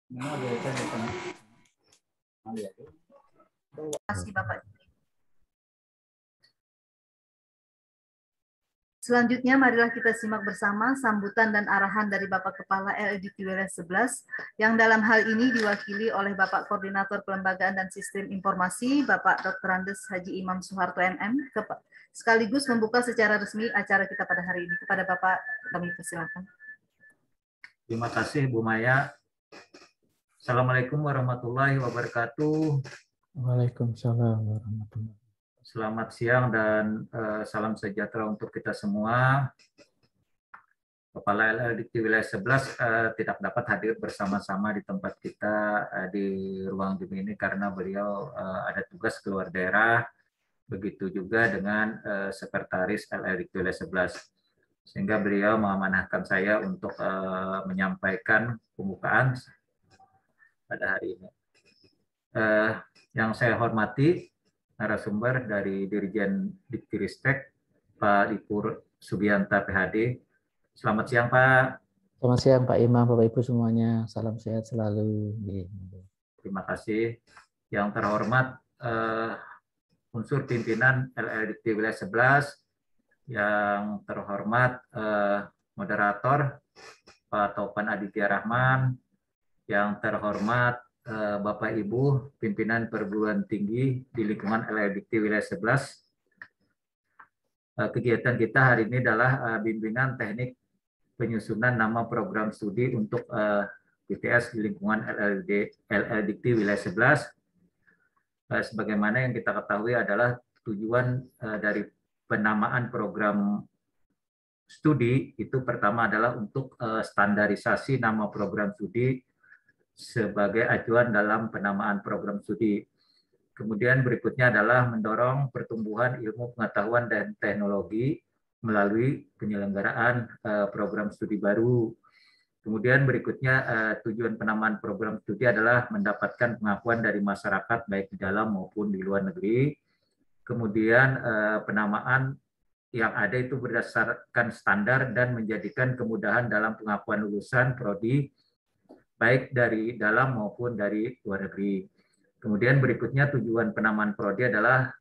Terima kasih Bapak. Selanjutnya, marilah kita simak bersama sambutan dan arahan dari Bapak Kepala LLDT Wilayah 11, yang dalam hal ini diwakili oleh Bapak Koordinator Kelembagaan dan Sistem Informasi, Bapak Dr. Andes Haji Imam Soeharto MM, sekaligus membuka secara resmi acara kita pada hari ini. Kepada Bapak, kami persilakan. Terima kasih, Bu Maya. Assalamualaikum warahmatullahi wabarakatuh. Waalaikumsalam warahmatullahi wabarakatuh. Selamat siang dan salam sejahtera untuk kita semua. Kepala LLDT Wilayah 11 tidak dapat hadir bersama-sama di tempat kita di ruang Zoom ini karena beliau ada tugas keluar daerah. Begitu juga dengan Sekretaris LLDT Wilayah 11. Sehingga beliau mengamanahkan saya untuk menyampaikan pembukaan pada hari ini. Yang saya hormati, narasumber dari Dirjen Diktiristek, Pak Dipur Subianta PhD. Selamat siang, Pak. Selamat siang, Pak Imam, Bapak Ibu semuanya. Salam sehat selalu. Terima kasih. Yang terhormat unsur pimpinan LLDT Wilayah 11, yang terhormat moderator Pak Taufan Aditya Rahman, yang terhormat Bapak Ibu pimpinan perguruan tinggi di lingkungan LLDT Wilayah 11. Kegiatan kita hari ini adalah bimbingan teknik penyusunan nama program studi untuk BTS di lingkungan LLDT Wilayah 11. Sebagaimana yang kita ketahui adalah tujuan dari penamaan program studi itu pertama adalah untuk standarisasi nama program studi sebagai acuan dalam penamaan program studi. Kemudian berikutnya adalah mendorong pertumbuhan ilmu pengetahuan dan teknologi melalui penyelenggaraan program studi baru. Kemudian berikutnya tujuan penamaan program studi adalah mendapatkan pengakuan dari masyarakat baik di dalam maupun di luar negeri. Kemudian penamaan yang ada itu berdasarkan standar dan menjadikan kemudahan dalam pengakuan lulusan prodi baik dari dalam maupun dari luar negeri. Kemudian berikutnya tujuan penamaan prodi adalah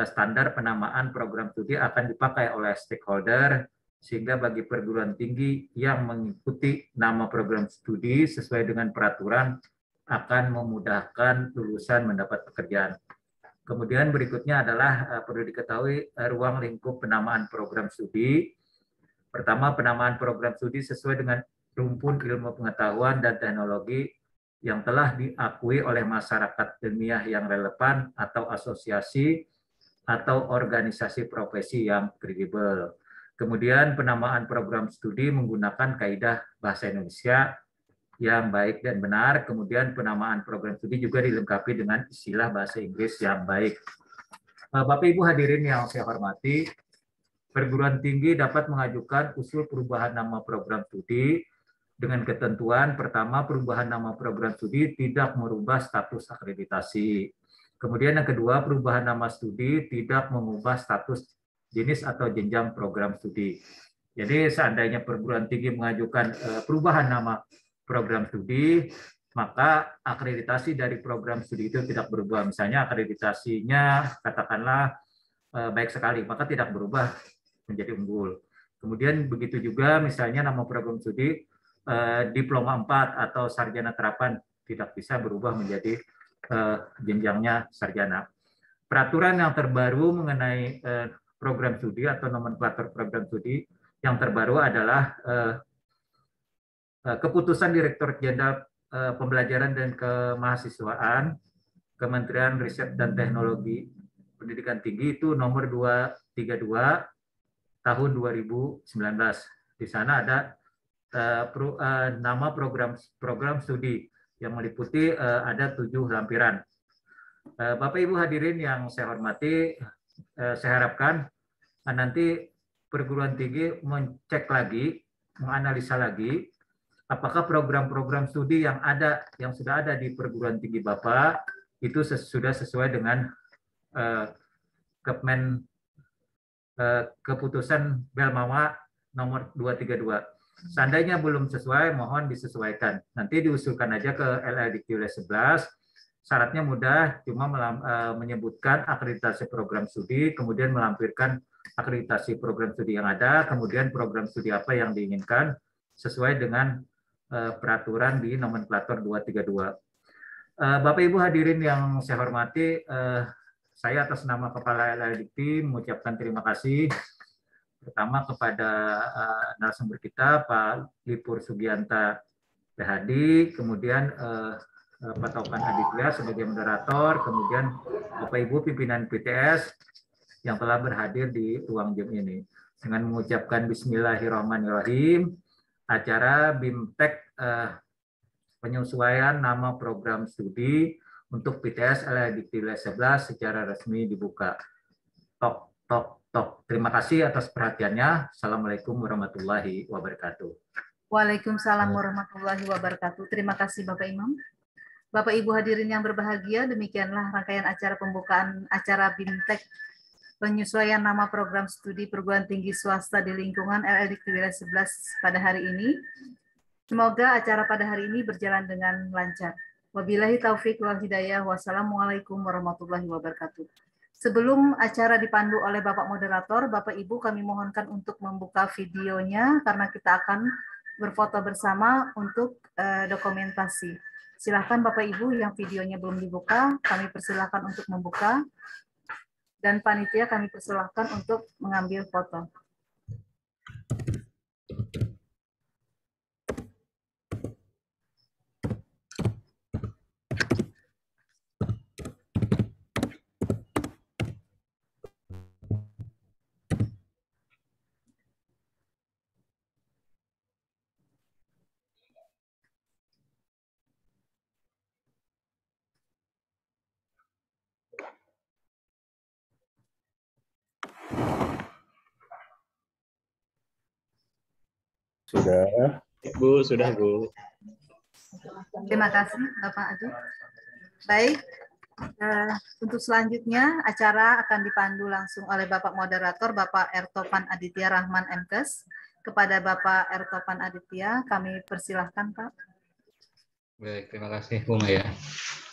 standar penamaan program studi akan dipakai oleh stakeholder sehingga bagi perguruan tinggi yang mengikuti nama program studi sesuai dengan peraturan akan memudahkan lulusan mendapat pekerjaan. Kemudian berikutnya adalah perlu diketahui ruang lingkup penamaan program studi. Pertama, penamaan program studi sesuai dengan rumpun ilmu pengetahuan dan teknologi yang telah diakui oleh masyarakat ilmiah yang relevan atau asosiasi atau organisasi profesi yang kredibel. Kemudian penamaan program studi menggunakan kaidah bahasa Indonesia yang baik dan benar. Kemudian penamaan program studi juga dilengkapi dengan istilah bahasa Inggris yang baik. Bapak Ibu hadirin yang saya hormati, perguruan tinggi dapat mengajukan usul perubahan nama program studi dengan ketentuan pertama perubahan nama program studi tidak merubah status akreditasi. Kemudian yang kedua perubahan nama studi tidak mengubah status jenis atau jenjang program studi. Jadi seandainya perguruan tinggi mengajukan perubahan nama program studi, maka akreditasi dari program studi itu tidak berubah. Misalnya akreditasinya katakanlah baik sekali, maka tidak berubah menjadi unggul. Kemudian begitu juga misalnya nama program studi diploma 4 atau sarjana terapan tidak bisa berubah menjadi jenjangnya sarjana. Peraturan yang terbaru mengenai program studi atau nomenklatur program studi yang terbaru adalah keputusan Direktur Jenderal Pembelajaran dan Kemahasiswaan Kementerian Riset dan Teknologi Pendidikan Tinggi itu nomor 232 tahun 2019. Di sana ada nama program studi yang meliputi ada 7 lampiran. Bapak Ibu hadirin yang saya hormati, saya harapkan nanti perguruan tinggi mencek lagi, menganalisa lagi apakah program-program studi yang sudah ada di perguruan tinggi Bapak itu sudah sesuai dengan keputusan Belmama nomor 232. Seandainya belum sesuai, mohon disesuaikan. Nanti diusulkan aja ke LLDQ 11. Syaratnya mudah, cuma menyebutkan akreditasi program studi, kemudian melampirkan akreditasi program studi yang ada, kemudian program studi apa yang diinginkan sesuai dengan peraturan di nomenklatur 232. Bapak Ibu hadirin yang saya hormati, saya atas nama Kepala LLDT mengucapkan terima kasih pertama kepada narasumber kita Pak Lipur Sugianta PhD, kemudian Pak Taufan Aditya sebagai moderator, kemudian Bapak Ibu pimpinan PTS yang telah berhadir di ruang Zoom ini. Dengan mengucapkan Bismillahirrahmanirrahim, acara BIMTEK penyesuaian nama program studi untuk PTS LLDT 11 secara resmi dibuka. Tok, tok, tok. Terima kasih atas perhatiannya. Assalamualaikum warahmatullahi wabarakatuh. Waalaikumsalam warahmatullahi wabarakatuh. Terima kasih Bapak Imam. Bapak Ibu hadirin yang berbahagia, demikianlah rangkaian acara pembukaan acara BIMTEK penyesuaian nama program studi perguruan tinggi swasta di lingkungan LLDT 11 pada hari ini. Semoga acara pada hari ini berjalan dengan lancar. Wabillahi taufik wal hidayah. Wassalamualaikum warahmatullahi wabarakatuh. Sebelum acara dipandu oleh Bapak Moderator, Bapak Ibu kami mohonkan untuk membuka videonya karena kita akan berfoto bersama untuk dokumentasi. Silakan Bapak Ibu yang videonya belum dibuka, kami persilakan untuk membuka. Dan panitia kami persilakan untuk mengambil foto. Sudah. Bu, sudah Bu. Terima kasih Bapak Adi. Baik, untuk selanjutnya acara akan dipandu langsung oleh Bapak Moderator, Bapak Ertopan Aditya Rahman MKes. Kepada Bapak Ertopan Aditya, kami persilahkan Pak. Baik, terima kasih Bu Maya.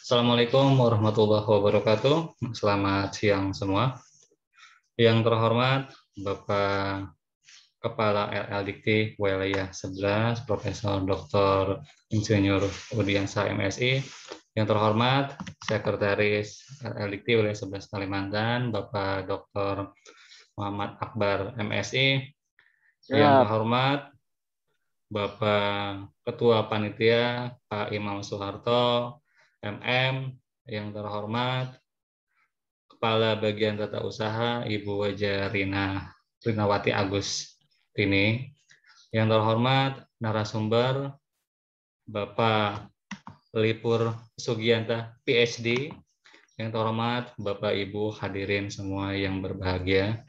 Assalamualaikum warahmatullahi wabarakatuh. Selamat siang semua. Yang terhormat Bapak Kepala LLDT Wilayah 11, Profesor Dr. Insinyur Udiansa MSI. Yang terhormat Sekretaris LLDT Wilayah 11 Kalimantan, Bapak Dr. Muhammad Akbar MSI. Yang terhormat Bapak Ketua Panitia Pak Imam Soeharto MM. Yang terhormat Kepala Bagian Tata Usaha Ibu Wajah Rinawati Agus ini. Yang terhormat narasumber Bapak Lipur Sugianta PhD. Yang terhormat Bapak Ibu hadirin semua yang berbahagia.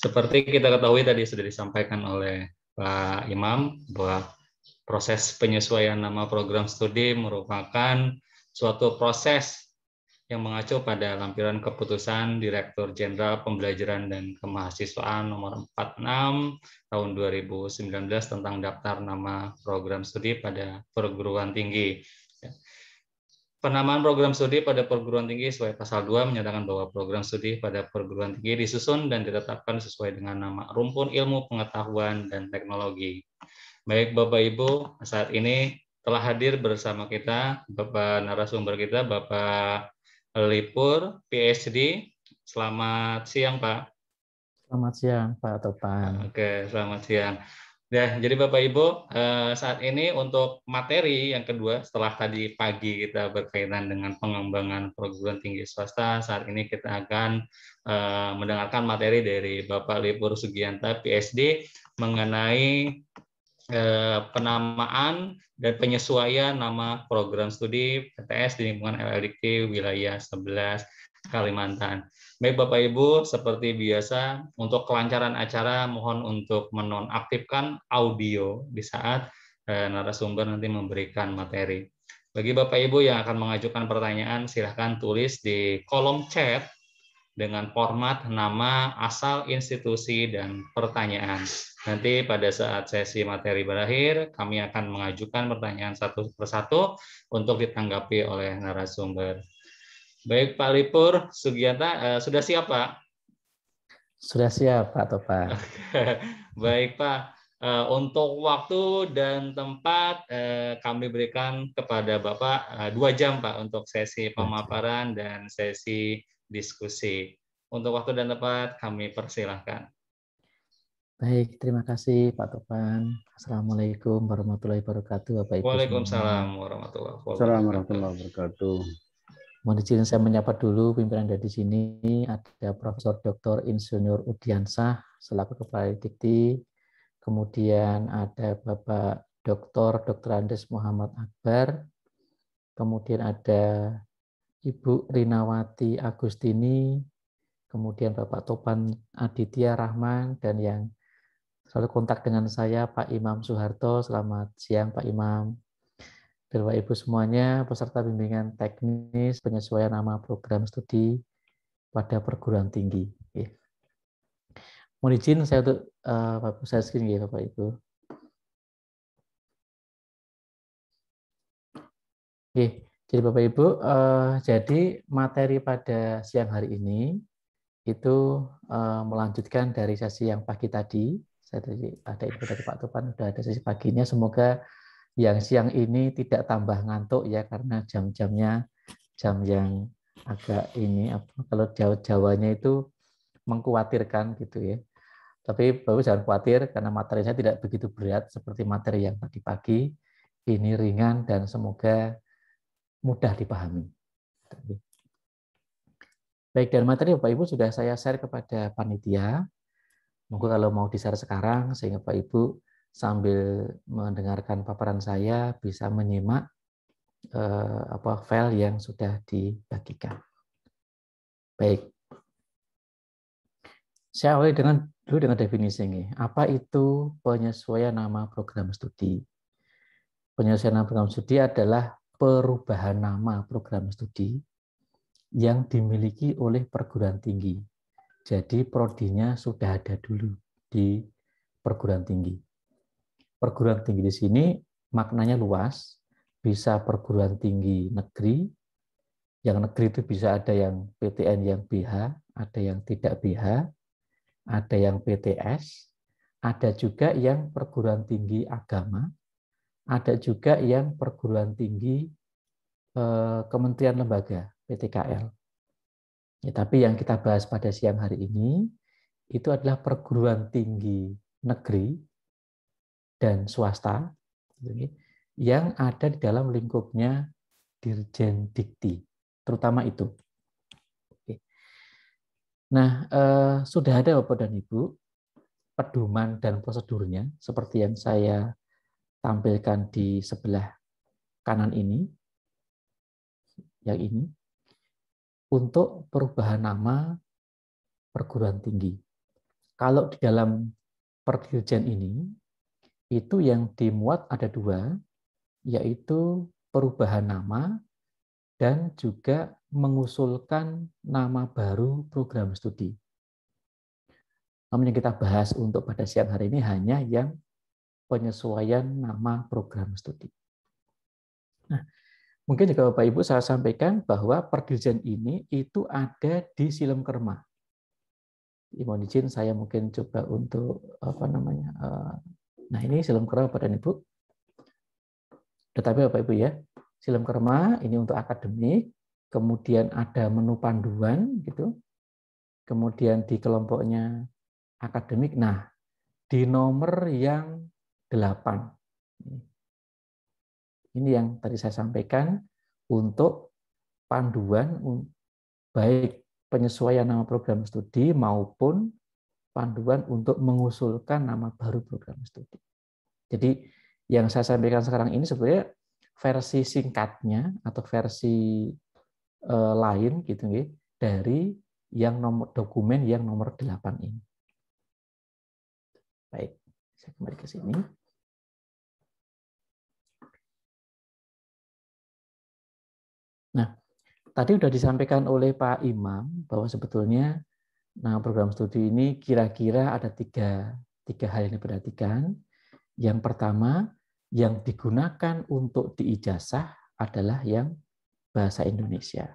Seperti kita ketahui tadi sudah disampaikan oleh Pak Imam bahwa proses penyesuaian nama program studi merupakan suatu proses yang mengacu pada lampiran keputusan Direktur Jenderal Pembelajaran dan Kemahasiswaan nomor 46 tahun 2019 tentang daftar nama program studi pada perguruan tinggi. Penamaan program studi pada perguruan tinggi sesuai pasal 2 menyatakan bahwa program studi pada perguruan tinggi disusun dan ditetapkan sesuai dengan nama rumpun ilmu pengetahuan dan teknologi. Baik Bapak Ibu, saat ini telah hadir bersama kita Bapak narasumber kita, Bapak Lipur, PhD. Selamat siang, Pak. Selamat siang, Pak Topan. Oke, selamat siang. Nah, jadi Bapak Ibu, saat ini untuk materi yang kedua, setelah tadi pagi kita berkaitan dengan pengembangan perguruan tinggi swasta, saat ini kita akan mendengarkan materi dari Bapak Lipur Sugianta, PhD, mengenai penamaan dan penyesuaian nama program studi PTS di lingkungan LLDT wilayah 11 Kalimantan. Baik Bapak Ibu, seperti biasa untuk kelancaran acara mohon untuk menonaktifkan audio di saat narasumber nanti memberikan materi. Bagi Bapak Ibu yang akan mengajukan pertanyaan silahkan tulis di kolom chat dengan format nama, asal, institusi, dan pertanyaan. Nanti pada saat sesi materi berakhir, kami akan mengajukan pertanyaan satu persatu untuk ditanggapi oleh narasumber. Baik, Pak Lipur Sugianta, sudah siap, Pak? Sudah siap, Pak Topan. Baik, Pak. Untuk waktu dan tempat kami berikan kepada Bapak 2 jam, Pak, untuk sesi pemaparan dan sesi diskusi. Untuk waktu dan tempat kami persilahkan. Baik, terima kasih Pak Topan. Assalamualaikum warahmatullahi wabarakatuh, Bapak Ibu Waalaikumsalam semuanya. warahmatullahi wabarakatuh. Mohon izin saya menyapa dulu pimpinan dari sini. Ada Profesor Dr. Insinyur Udiansah selaku Kepala Dikti. Kemudian ada Bapak Dr. Andes Muhammad Akbar. Kemudian ada Ibu Rinawati Agustini. Kemudian Bapak Topan Aditya Rahman, dan yang selalu kontak dengan saya Pak Imam Soeharto. Selamat siang Pak Imam. Bapak Ibu semuanya, peserta bimbingan teknis penyesuaian nama program studi pada perguruan tinggi. Mohon izin saya untuk saya screen ya Bapak Ibu. Jadi Bapak Ibu, jadi materi pada siang hari ini itu melanjutkan dari sesi yang pagi tadi. Saya tadi ada info dari Pak Topan, sudah ada sesi paginya. Semoga yang siang ini tidak tambah ngantuk ya, karena jam-jamnya jam yang agak ini kalau Jawanya itu mengkhawatirkan gitu ya. Tapi Bapak jangan khawatir karena materi saya tidak begitu berat seperti materi yang tadi pagi. Ini ringan dan semoga mudah dipahami. Baik, dan materi Bapak Ibu sudah saya share kepada panitia. Monggo kalau mau di-share sekarang sehingga Bapak Ibu sambil mendengarkan paparan saya bisa menyimak file yang sudah dibagikan. Baik. Saya awali dulu dengan definisi ini. Apa itu penyesuaian nama program studi? Penyesuaian nama program studi adalah perubahan nama program studi yang dimiliki oleh perguruan tinggi. Jadi prodinya sudah ada dulu di perguruan tinggi. Perguruan tinggi di sini maknanya luas, bisa perguruan tinggi negeri, yang negeri itu bisa ada yang PTN yang BH, ada yang tidak BH, ada yang PTS, ada juga yang perguruan tinggi agama, ada juga yang perguruan tinggi kementerian lembaga, PTKL. Ya, tapi yang kita bahas pada siang hari ini itu adalah perguruan tinggi negeri dan swasta yang ada di dalam lingkupnya Dirjen Dikti, terutama itu. Nah, sudah ada Bapak dan Ibu pedoman dan prosedurnya seperti yang saya tampilkan di sebelah kanan ini, yang ini, untuk perubahan nama perguruan tinggi. Kalau di dalam Perdirjen ini, itu yang dimuat ada 2, yaitu perubahan nama dan juga mengusulkan nama baru program studi. Namun yang kita bahas untuk pada siang hari ini hanya yang penyesuaian nama program studi. Nah, mungkin juga Bapak Ibu saya sampaikan bahwa Perdirjen ini itu ada di Silem-Kerma. Mohon izin saya mungkin coba untuk nah ini Silem-Kerma Bapak dan Ibu. Tetapi Bapak Ibu ya, Silem-Kerma ini untuk akademik, kemudian ada menu panduan gitu. Kemudian di kelompoknya akademik. Nah, di nomor yang 8. Ini yang tadi saya sampaikan untuk panduan baik penyesuaian nama program studi maupun panduan untuk mengusulkan nama baru program studi. Jadi yang saya sampaikan sekarang ini sebenarnya versi singkatnya atau versi lain gitu ya, dari yang dokumen yang nomor 8 ini. Baik, saya kembali ke sini. Nah, tadi sudah disampaikan oleh Pak Imam bahwa sebetulnya nama program studi ini kira-kira ada tiga hal yang diperhatikan. Yang pertama, yang digunakan untuk diijazah adalah yang bahasa Indonesia.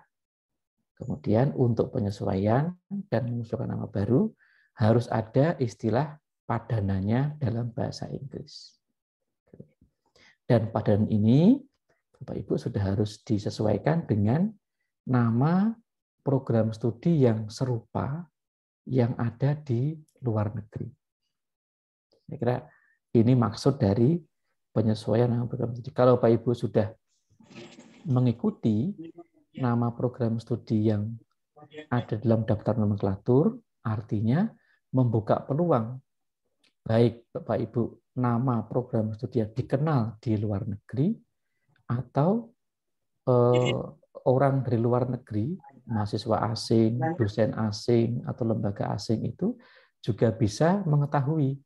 Kemudian untuk penyesuaian dan mengusulkan nama baru harus ada istilah padanannya dalam bahasa Inggris. Dan padanan ini Bapak Ibu sudah harus disesuaikan dengan nama program studi yang serupa yang ada di luar negeri. Saya kira ini maksud dari penyesuaian nama program studi. Kalau Bapak Ibu sudah mengikuti nama program studi yang ada dalam daftar nomenklatur, artinya membuka peluang baik Bapak Ibu nama program studi yang dikenal di luar negeri atau orang dari luar negeri, mahasiswa asing, dosen asing atau lembaga asing itu juga bisa mengetahui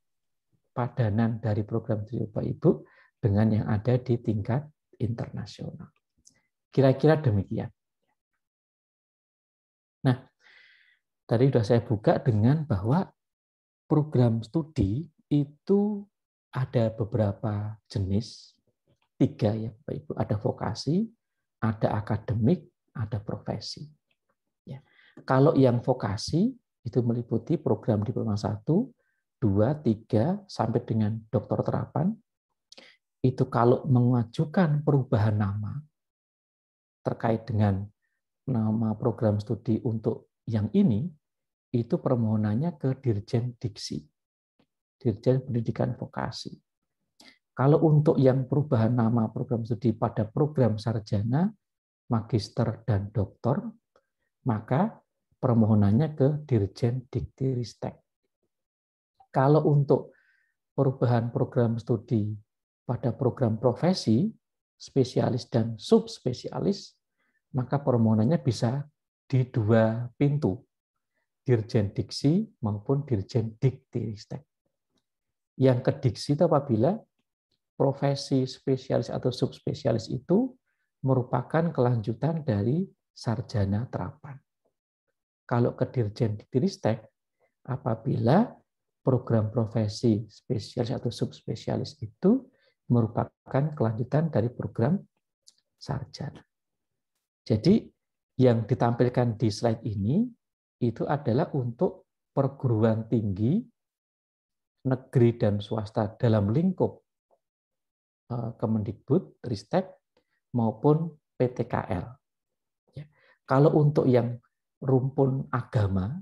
padanan dari program studi Bapak Ibu dengan yang ada di tingkat internasional. Kira-kira demikian. Nah, tadi sudah saya buka dengan bahwa program studi itu ada beberapa jenis, 3 ya Bapak Ibu. Ada vokasi, ada akademik, ada profesi. Ya. Kalau yang vokasi itu meliputi program diploma 1, 2, 3, sampai dengan doktor terapan. Itu kalau mengajukan perubahan nama terkait dengan nama program studi untuk yang ini, itu permohonannya ke Dirjen Diksi, Dirjen Pendidikan Vokasi. Kalau untuk yang perubahan nama program studi pada program sarjana, magister, dan doktor, maka permohonannya ke Dirjen Dikti-Ristek. Kalau untuk perubahan program studi pada program profesi, spesialis dan subspesialis, maka permohonannya bisa di 2 pintu, Dirjen Diksi maupun Dirjen Dikti-Ristek. Yang ke diksi itu apabila profesi spesialis atau subspesialis itu merupakan kelanjutan dari sarjana terapan. Kalau ke Dirjen Dikti-Ristek, apabila program profesi spesialis atau subspesialis itu merupakan kelanjutan dari program sarjana. Jadi yang ditampilkan di slide ini itu adalah untuk perguruan tinggi negeri dan swasta dalam lingkup Kemendikbud, Ristek maupun PTKL. Kalau untuk yang rumpun agama,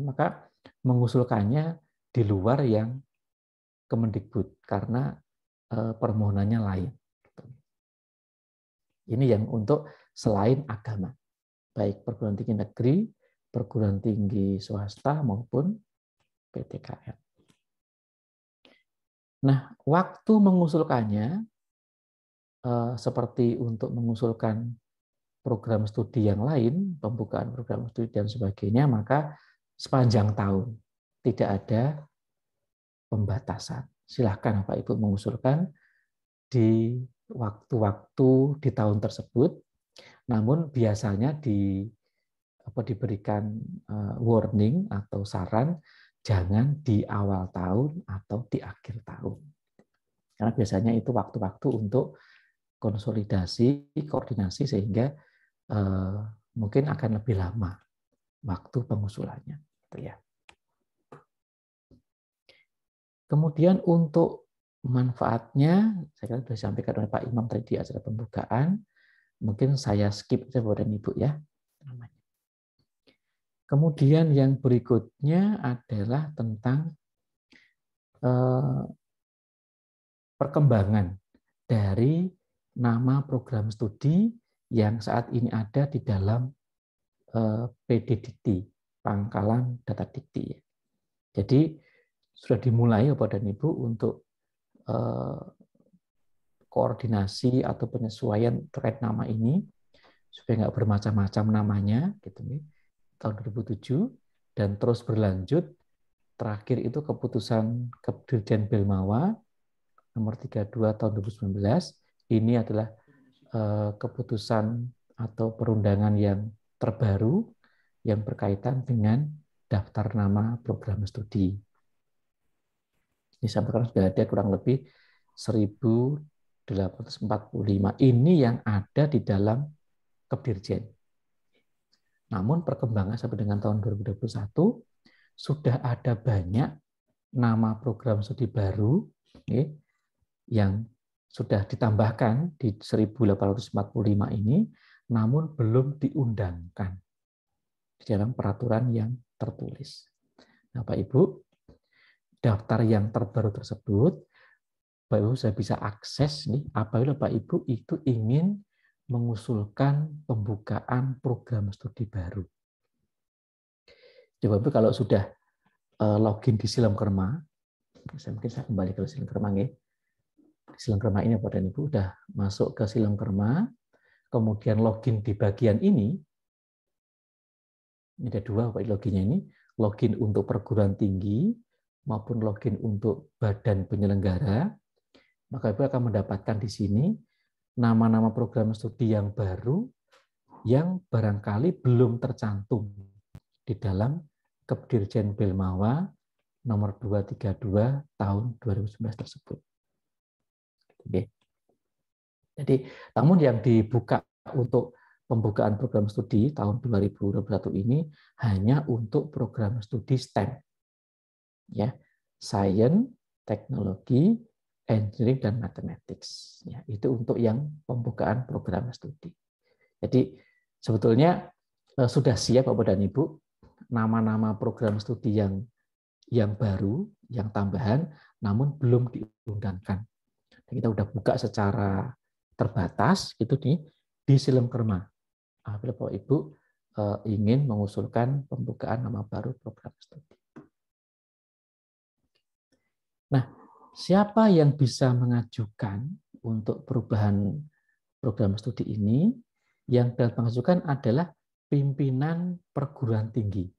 maka mengusulkannya di luar yang Kemendikbud karena permohonannya lain. Ini yang untuk selain agama, baik perguruan tinggi negeri, perguruan tinggi swasta maupun PTKL. Nah, waktu mengusulkannya seperti untuk mengusulkan program studi yang lain, pembukaan program studi dan sebagainya, maka sepanjang tahun tidak ada pembatasan. Silahkan Bapak Ibu mengusulkan di waktu-waktu di tahun tersebut, namun biasanya diberikan warning atau saran jangan di awal tahun atau di akhir tahun. Karena biasanya itu waktu-waktu untuk konsolidasi, koordinasi sehingga mungkin akan lebih lama waktu pengusulannya. Gitu ya. Kemudian untuk manfaatnya, saya kira sudah disampaikan oleh Pak Imam tadi di acara pembukaan, mungkin saya skip saja Bapak dan Ibu ya. Kemudian yang berikutnya adalah tentang perkembangan dari nama program studi yang saat ini ada di dalam PDDikti, Pangkalan Data Dikti. Jadi sudah dimulai Bapak dan Ibu untuk koordinasi atau penyesuaian terkait nama ini supaya nggak bermacam-macam namanya, gitu nih, tahun 2007 dan terus berlanjut. Terakhir itu keputusan Dirjen Belmawa nomor 32 tahun 2019. Ini adalah keputusan atau perundangan yang terbaru yang berkaitan dengan daftar nama program studi. Ini sampaikan sudah ada kurang lebih 1845. Ini yang ada di dalam Kepdirjen. Namun perkembangan sampai dengan tahun 2021 sudah ada banyak nama program studi baru yang sudah ditambahkan di 1845 ini, namun belum diundangkan di dalam peraturan yang tertulis. Nah, Pak Ibu, daftar yang terbaru tersebut, Pak Ibu sudah bisa akses nih apabila Pak Ibu itu ingin mengusulkan pembukaan program studi baru. Coba Ibu kalau sudah login di Silengkerma, mungkin saya kembali ke Silengkerma nih. Silengkerma ini Bapak dan Ibu sudah masuk ke Silengkerma, kemudian login di bagian ini ada dua Bapak loginnya ini, login untuk perguruan tinggi maupun login untuk badan penyelenggara. Maka Ibu akan mendapatkan di sini nama-nama program studi yang baru yang barangkali belum tercantum di dalam Kepdirjen Belmawa nomor 232 tahun 2019 tersebut. Oke. Jadi, namun yang dibuka untuk pembukaan program studi tahun 2021 ini hanya untuk program studi STEM. Ya, Science, Teknologi, Engineering, dan Mathematics. Ya, itu untuk yang pembukaan program studi. Jadi, sebetulnya sudah siap Bapak dan Ibu nama-nama program studi yang baru, yang tambahan, namun belum diundangkan. Kita sudah buka secara terbatas itu di Silengkerma. Apabila Bapak Ibu ingin mengusulkan pembukaan nama baru program studi. Nah, siapa yang bisa mengajukan untuk perubahan program studi ini? Yang dapat mengajukan adalah pimpinan perguruan tinggi.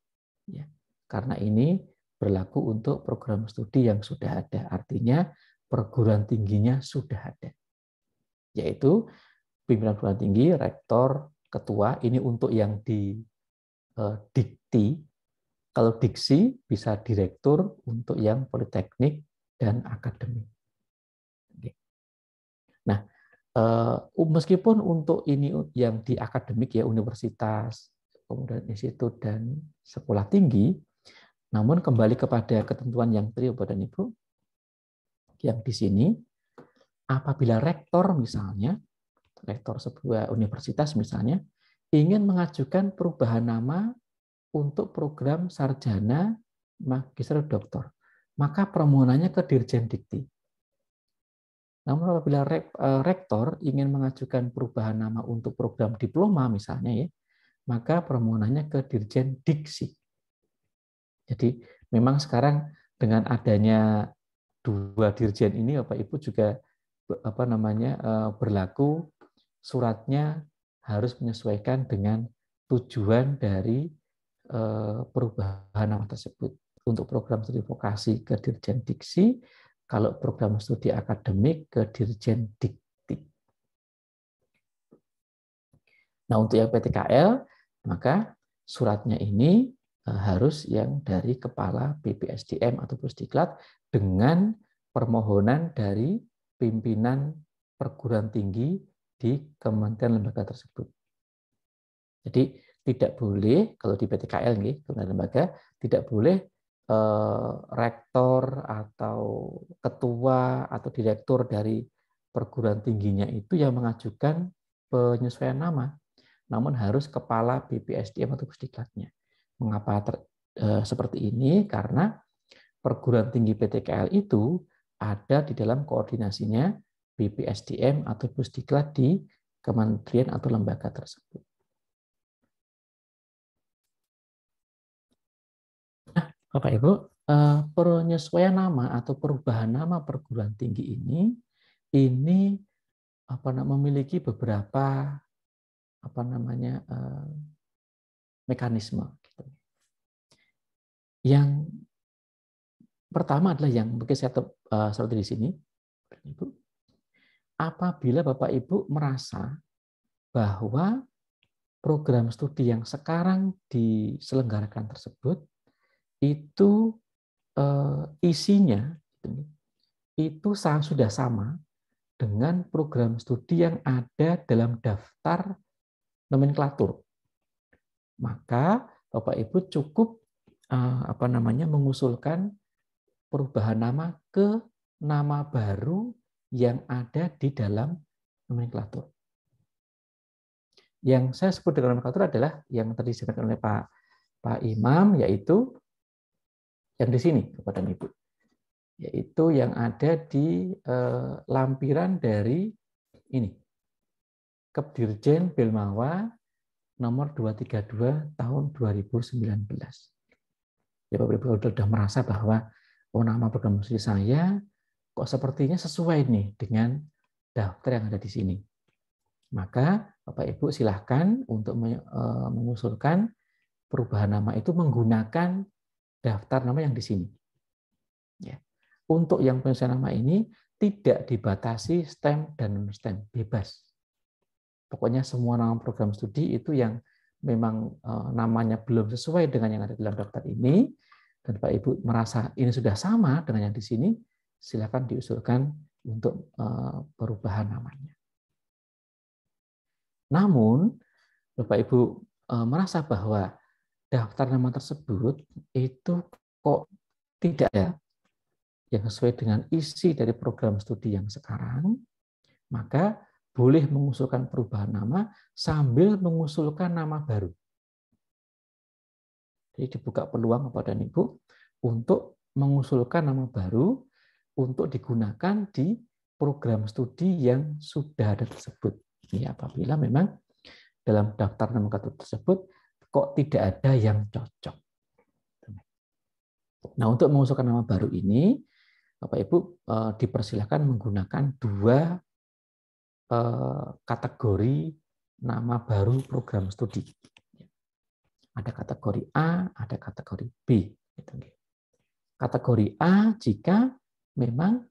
Ya, karena ini berlaku untuk program studi yang sudah ada. Artinya perguruan tingginya sudah ada. Yaitu pimpinan perguruan tinggi, rektor, ketua, ini untuk yang di dikti. Kalau diksi bisa direktur untuk yang politeknik dan akademik. Nah, meskipun untuk ini yang di akademik ya universitas, kemudian institut dan sekolah tinggi, namun kembali kepada ketentuan yang tadi Bapak dan Ibu, yang di sini apabila rektor misalnya, rektor sebuah universitas misalnya, ingin mengajukan perubahan nama untuk program sarjana, magister, doktor, maka permohonannya ke Dirjen Dikti. Namun apabila rektor ingin mengajukan perubahan nama untuk program diploma misalnya ya, maka permohonannya ke Dirjen Diksi. Jadi memang sekarang dengan adanya dua dirjen ini Bapak Ibu juga berlaku suratnya harus menyesuaikan dengan tujuan dari perubahan nama tersebut. Untuk program studi vokasi ke Dirjen Diksi, kalau program studi akademik ke Dirjen Dikti. Nah, untuk yang PTKL, maka suratnya ini harus yang dari Kepala BPSDM atau Pusdiklat dengan permohonan dari pimpinan perguruan tinggi di kementerian lembaga tersebut. Jadi tidak boleh, kalau di PTKL, kementerian lembaga, tidak boleh rektor atau ketua atau direktur dari perguruan tingginya itu yang mengajukan penyesuaian nama, namun harus kepala BPSDM atau Pusdiklatnya. Mengapa seperti ini? Karena perguruan tinggi PTKL itu ada di dalam koordinasinya BPSDM atau Pusdiklat di kementerian atau lembaga tersebut. Bapak Ibu, penyesuaian nama atau perubahan nama perguruan tinggi ini memiliki beberapa mekanisme. Yang pertama adalah yang mungkin saya seperti di sini, apabila Bapak Ibu merasa bahwa program studi yang sekarang diselenggarakan tersebut itu isinya itu sudah sama dengan program studi yang ada dalam daftar nomenklatur. Maka Bapak Ibu cukup mengusulkan perubahan nama ke nama baru yang ada di dalam nomenklatur. Yang saya sebut dengan nomenklatur adalah yang tadi disampaikan oleh Pak Imam, yaitu yang di sini, Bapak dan Ibu, yaitu yang ada di lampiran dari ini, Kepdirjen Belmawa nomor 232 tahun 2019. Ya, Bapak Ibu sudah merasa bahwa nama program studi saya kok sepertinya sesuai nih dengan daftar yang ada di sini. Maka Bapak Ibu silahkan untuk mengusulkan perubahan nama itu menggunakan daftar nama yang di sini. Ya. Untuk yang penyesuaian nama ini tidak dibatasi STEM dan non-STEM, bebas. Pokoknya semua nama program studi itu yang memang namanya belum sesuai dengan yang ada dalam daftar ini, dan Pak Ibu merasa ini sudah sama dengan yang di sini, silakan diusulkan untuk perubahan namanya. Namun, Bapak Ibu merasa bahwa daftar nama tersebut itu kok tidak ada yang sesuai dengan isi dari program studi yang sekarang, maka boleh mengusulkan perubahan nama sambil mengusulkan nama baru. Jadi dibuka peluang kepada Ibu untuk mengusulkan nama baru untuk digunakan di program studi yang sudah ada tersebut. Ya, apabila memang dalam daftar nomenklatur tersebut kok tidak ada yang cocok. Nah, untuk mengusulkan nama baru ini, Bapak Ibu dipersilakan menggunakan dua kategori nama baru program studi. Ada kategori A, ada kategori B. Kategori A jika memang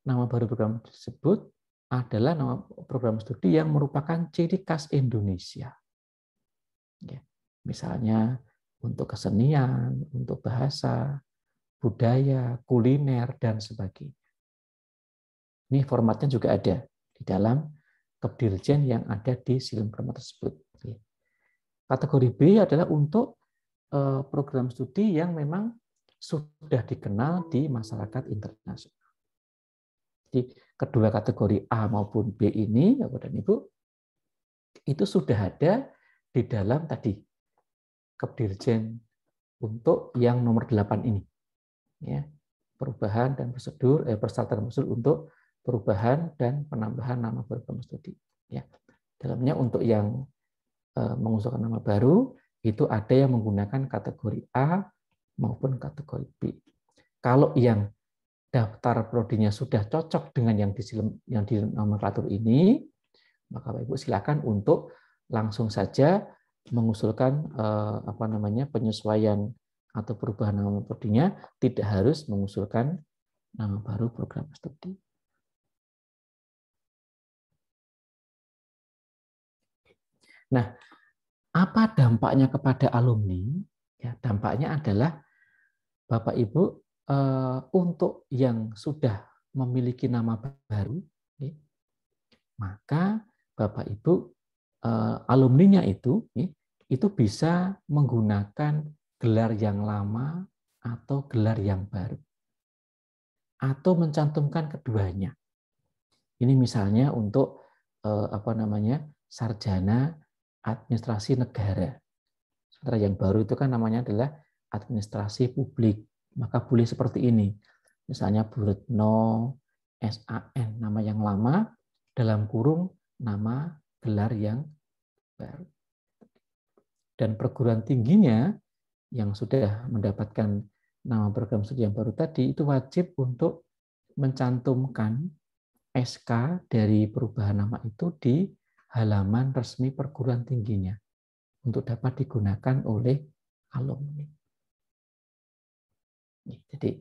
nama baru program tersebut adalah nama program studi yang merupakan ciri khas Indonesia. Misalnya untuk kesenian, untuk bahasa, budaya, kuliner, dan sebagainya. Ini formatnya juga ada di dalam Kepdirjen yang ada di silem format tersebut. Kategori B adalah untuk program studi yang memang sudah dikenal di masyarakat internasional. Jadi kedua kategori A maupun B ini, Bapak dan Ibu, itu sudah ada di dalam tadi Kepdirjen untuk yang nomor 8 ini. Ya, perubahan dan prosedur, persyaratan prosedur untuk perubahan dan penambahan nama program studi. Ya, dalamnya untuk yang mengusulkan nama baru itu ada yang menggunakan kategori A maupun kategori B. Kalau yang daftar prodinya sudah cocok dengan yang di nomenklatur ini, maka Bapak Ibu silakan untuk langsung saja mengusulkan penyesuaian atau perubahan nama prodinya, tidak harus mengusulkan nama baru program studi. Nah, apa dampaknya kepada alumni? Ya, dampaknya adalah Bapak Ibu untuk yang sudah memiliki nama baru, ya, maka Bapak Ibu alumninya itu bisa menggunakan gelar yang lama atau gelar yang baru, atau mencantumkan keduanya. Ini misalnya untuk sarjana administrasi negara. Sementara yang baru itu kan namanya adalah administrasi publik. Maka boleh seperti ini. Misalnya Bu Retno, SAN, nama yang lama, dalam kurung nama gelar yang baru. Dan perguruan tingginya yang sudah mendapatkan nama program studi yang baru tadi, itu wajib untuk mencantumkan SK dari perubahan nama itu di halaman resmi perguruan tingginya untuk dapat digunakan oleh alumni. Jadi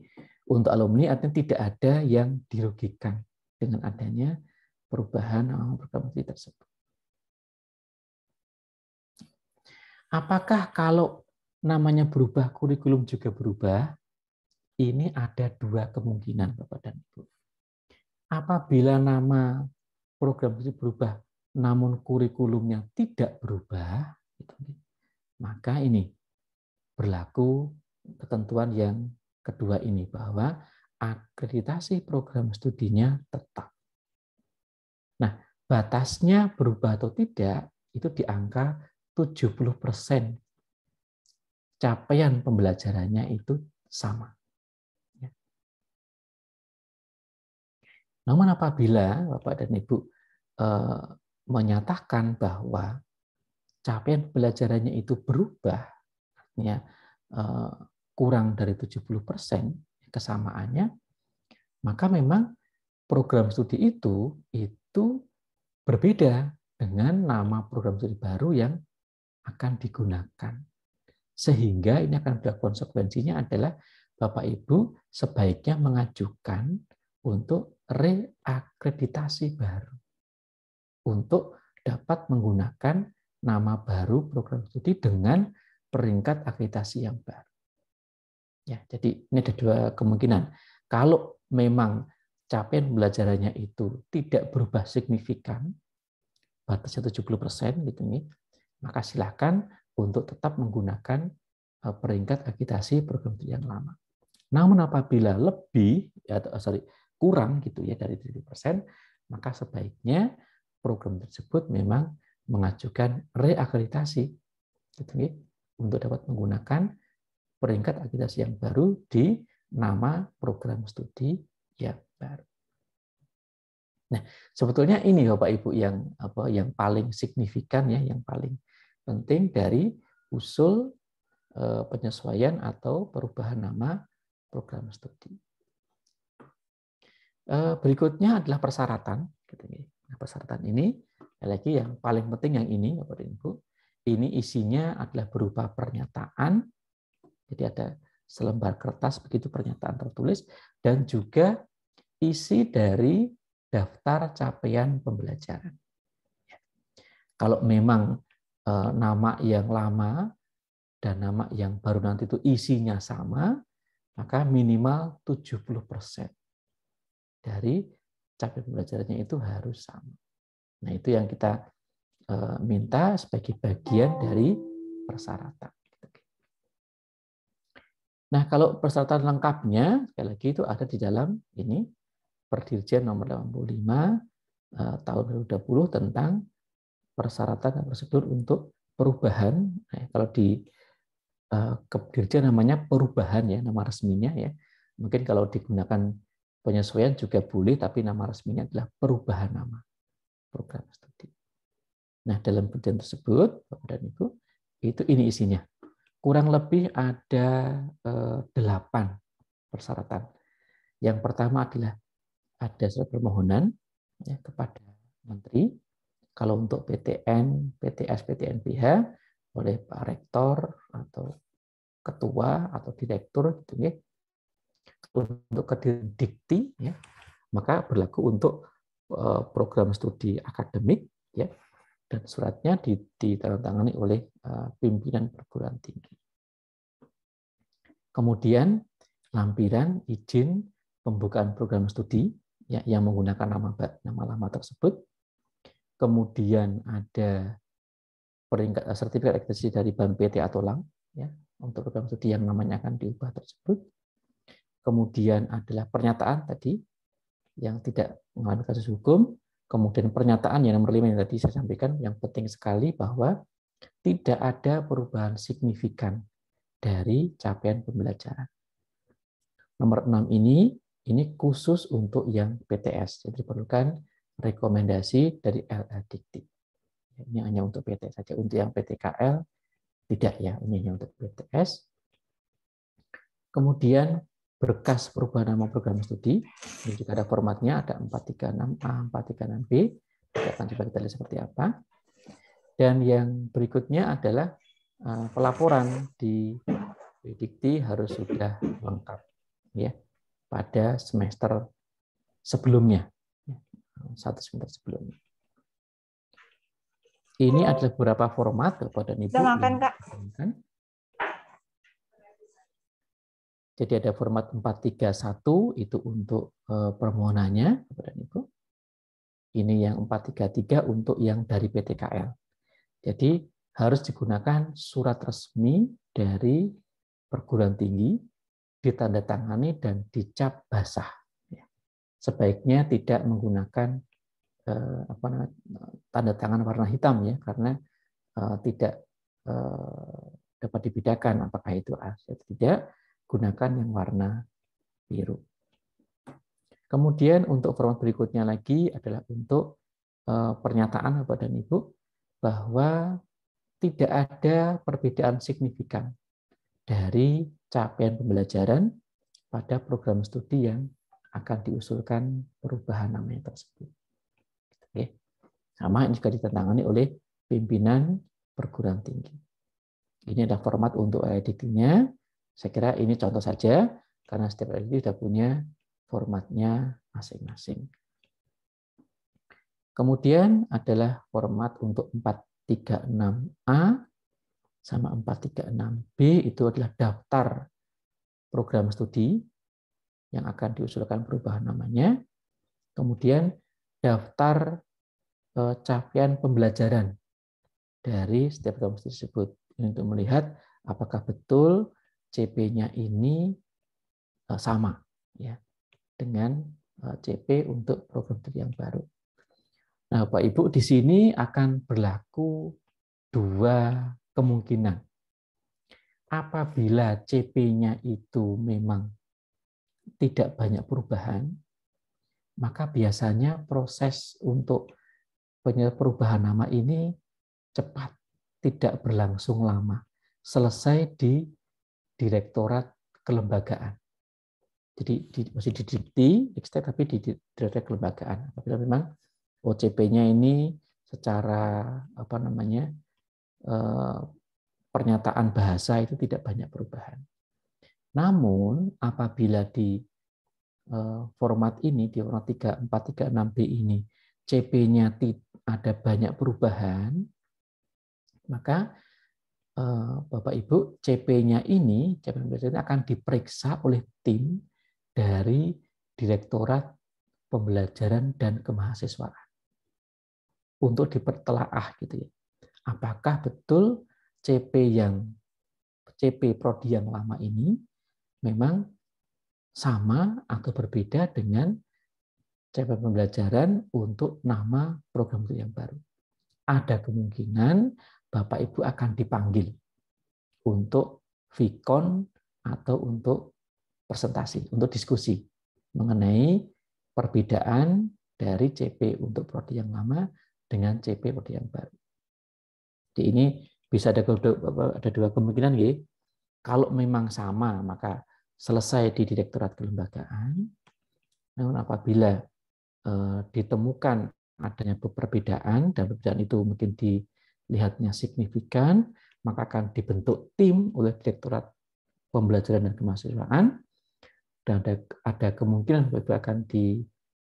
untuk alumni artinya tidak ada yang dirugikan dengan adanya perubahan nama program studi tersebut. Apakah kalau namanya berubah, kurikulum juga berubah? Ini ada dua kemungkinan, Bapak dan Ibu. Apabila nama program itu berubah, namun kurikulumnya tidak berubah, maka ini berlaku ketentuan yang kedua ini, bahwa akreditasi program studinya tetap. Nah, batasnya berubah atau tidak, itu di angka 70% capaian pembelajarannya itu sama. Namun apabila Bapak dan Ibu menyatakan bahwa capaian pembelajarannya itu berubah, artinya kurang dari 70% kesamaannya, maka memang program studi itu berbeda dengan nama program studi baru yang akan digunakan. Sehingga ini akan konsekuensinya adalah Bapak Ibu sebaiknya mengajukan untuk reakreditasi baru, untuk dapat menggunakan nama baru program studi dengan peringkat akreditasi yang baru. Ya, jadi ini ada dua kemungkinan. Kalau memang capaian pembelajarannya itu tidak berubah signifikan, batasnya 70% gitu nih, maka silakan untuk tetap menggunakan peringkat akreditasi program studi yang lama. Namun apabila lebih kurang gitu ya dari 70%, maka sebaiknya program tersebut memang mengajukan reakreditasi gitu nih, untuk dapat menggunakan peringkat akreditasi yang baru di nama program studi yang baru. Nah, sebetulnya ini Bapak Ibu yang paling signifikan ya, yang paling penting dari usul penyesuaian atau perubahan nama program studi. Berikutnya adalah persyaratan. Nah, persyaratan ini lagi yang paling penting yang ini Bapak dan Ibu. Ini isinya adalah berupa pernyataan. Jadi ada selembar kertas begitu pernyataan tertulis, dan juga isi dari daftar capaian pembelajaran. Kalau memang nama yang lama dan nama yang baru nanti itu isinya sama, maka minimal 70% dari capaian pembelajarannya itu harus sama. Nah, itu yang kita minta sebagai bagian dari persyaratan. Nah, kalau persyaratan lengkapnya, sekali lagi itu ada di dalam ini, Perdirjen nomor 85 tahun 2020 tentang persyaratan dan prosedur untuk perubahan. Nah, kalau di Kedirjen namanya perubahan ya, nama resminya ya. Mungkin kalau digunakan penyesuaian juga boleh, tapi nama resminya adalah perubahan nama program studi. Nah, dalam perjanjian tersebut, Bapak dan Ibu, itu ini isinya. Kurang lebih ada 8 persyaratan. Yang pertama adalah ada surat permohonan ya, kepada Menteri. Kalau untuk PTN, PTS, PTNBH, oleh Pak Rektor atau Ketua atau Direktur, gitu ya. Untuk Kedikti, ya, maka berlaku untuk program studi akademik, ya, dan suratnya ditandatangani oleh pimpinan perguruan tinggi. Kemudian lampiran izin pembukaan program studi ya, yang menggunakan nama lama tersebut. Kemudian ada peringkat sertifikat akreditasi dari BAM PT atau LAM ya, untuk program studi yang namanya akan diubah tersebut. Kemudian adalah pernyataan tadi yang tidak mengalami kasus hukum. Kemudian pernyataan yang nomor 5 yang tadi saya sampaikan, yang penting sekali bahwa tidak ada perubahan signifikan dari capaian pembelajaran. Nomor 6 ini khusus untuk yang PTS, jadi diperlukan rekomendasi dari LLDikti. Ini hanya untuk PTS saja, untuk yang PTKL tidak ya, ini hanya untuk PTS. Kemudian berkas perubahan nama program studi, ini juga ada formatnya, ada 436A, 436B, kita akan coba kita lihat seperti apa. Dan yang berikutnya adalah pelaporan di Dikti harus sudah lengkap ya pada semester sebelumnya, 1 semester sebelumnya. Ini adalah beberapa format Bapak dan Ibu. Udah makan, Kak. Jadi ada format 431 itu untuk permohonannya Bapak dan Ibu. Ini yang 433 untuk yang dari PTKL. Jadi harus digunakan surat resmi dari perguruan tinggi, ditandatangani dan dicap basah. Sebaiknya tidak menggunakan tanda tangan warna hitam ya, karena tidak dapat dibedakan apakah itu asli atau tidak. Gunakan yang warna biru. Kemudian untuk format berikutnya lagi adalah untuk pernyataan Bapak dan Ibu bahwa tidak ada perbedaan signifikan dari capaian pembelajaran pada program studi yang akan diusulkan perubahan namanya tersebut. Oke. Sama ini juga ditandatangani oleh pimpinan perguruan tinggi. Ini adalah format untuk editingnya. Saya kira ini contoh saja, karena setiap editing sudah punya formatnya masing-masing. Kemudian adalah format untuk 436A sama 436B, itu adalah daftar program studi yang akan diusulkan perubahan namanya. Kemudian daftar capaian pembelajaran dari setiap program studi tersebut. Ini untuk melihat apakah betul CP-nya ini sama ya dengan CP untuk program studi yang baru. Nah, Bapak Ibu, di sini akan berlaku dua kemungkinan. Apabila CP-nya itu memang tidak banyak perubahan, maka biasanya proses untuk perubahan nama ini cepat, tidak berlangsung lama, selesai di Direktorat Kelembagaan. Jadi masih di Dikti, tapi di Direktorat Kelembagaan. Apabila memang OCP-nya ini secara pernyataan bahasa itu tidak banyak perubahan. Namun apabila di format ini, di format 436B ini, CP-nya ada banyak perubahan, maka Bapak Ibu, CP-nya ini akan diperiksa oleh tim dari Direktorat Pembelajaran dan Kemahasiswaan untuk dipertelaah gitu ya. Apakah betul CP prodi yang lama ini memang sama atau berbeda dengan CP pembelajaran untuk nama program studi yang baru. Ada kemungkinan Bapak Ibu akan dipanggil untuk vikon atau untuk presentasi, untuk diskusi mengenai perbedaan dari CP untuk prodi yang lama dengan CP prodi yang baru. Jadi ini bisa ada dua kemungkinan ya. Kalau memang sama maka selesai di Direktorat Kelembagaan. Namun apabila ditemukan adanya perbedaan dan perbedaan itu mungkin dilihatnya signifikan, maka akan dibentuk tim oleh Direktorat Pembelajaran dan Kemahasiswaan dan ada kemungkinan akan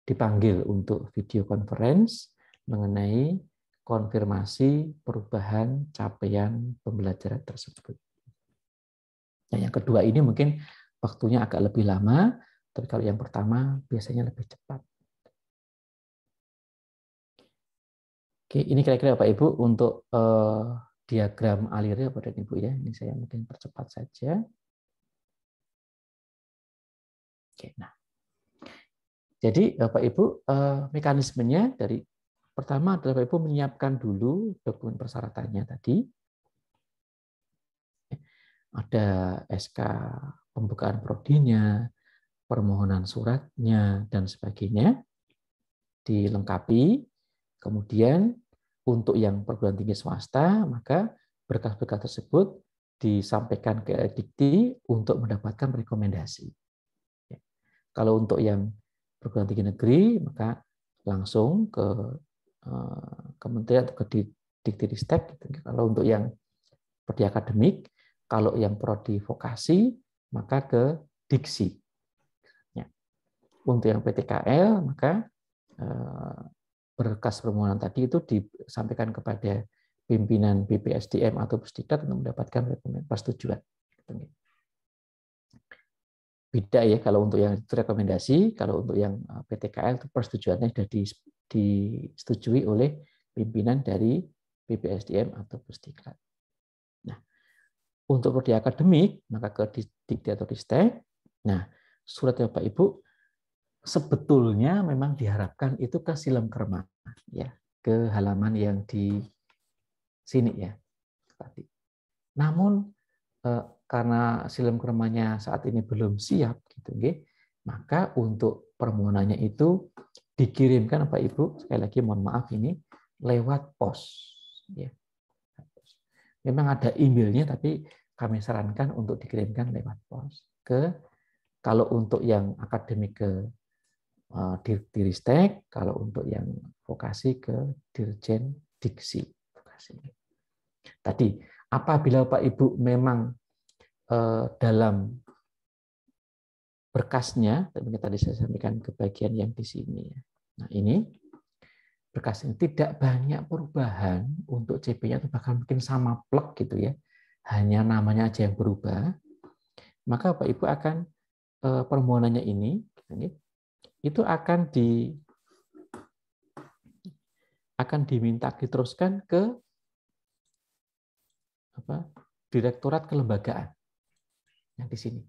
dipanggil untuk video conference mengenai konfirmasi perubahan capaian pembelajaran tersebut. Nah, yang kedua ini mungkin waktunya agak lebih lama, tapi kalau yang pertama biasanya lebih cepat. Oke, ini kira-kira Bapak Ibu untuk diagram alirnya Bapak dan Ibu ya. Ini saya mungkin percepat saja. Oke, nah. Jadi Bapak Ibu mekanismenya dari pertama adalah Bapak Ibu menyiapkan dulu dokumen persyaratannya tadi. Ada SK pembukaan prodinya, permohonan suratnya, dan sebagainya. Dilengkapi. Kemudian untuk yang perguruan tinggi swasta, maka berkas-berkas tersebut disampaikan ke Dikti untuk mendapatkan rekomendasi. Kalau untuk yang perguruan tinggi negeri, maka langsung ke kementerian atau ke Dikti-Ristek. Kalau untuk yang prodi akademik, kalau yang prodi vokasi, maka ke Diksi. Ya. Untuk yang PTKL, maka berkas permohonan tadi itu disampaikan kepada pimpinan BPSDM atau Pusdiklat untuk mendapatkan persetujuan. Beda ya kalau untuk yang itu rekomendasi, kalau untuk yang PTKL itu persetujuannya sudah disetujui oleh pimpinan dari BPSDM atau Pusdiklat. Nah, untuk prodi akademik maka ke Dikti atau Ristek. Nah, surat Bapak Ibu sebetulnya memang diharapkan itu ke Silem-Kerma ya, ke halaman yang di sini ya tadi. Namun karena Silem-Kermanya saat ini belum siap gitu maka untuk permohonannya itu dikirimkan Bapak Ibu, sekali lagi mohon maaf ini lewat pos ya. Memang ada emailnya tapi kami sarankan untuk dikirimkan lewat pos kalau untuk yang akademik ke Diristek, kalau untuk yang vokasi ke Dirjen Diksi vokasi. Tadi apabila Pak Ibu memang dalam berkasnya, tadi saya sampaikan ke bagian yang di sini ya. Nah ini berkas ini tidak banyak perubahan untuk CP-nya atau bahkan mungkin sama plek gitu ya, hanya namanya aja yang berubah, maka Pak Ibu akan permohonannya ini itu akan diminta diteruskan ke Direktorat Kelembagaan yang di sini.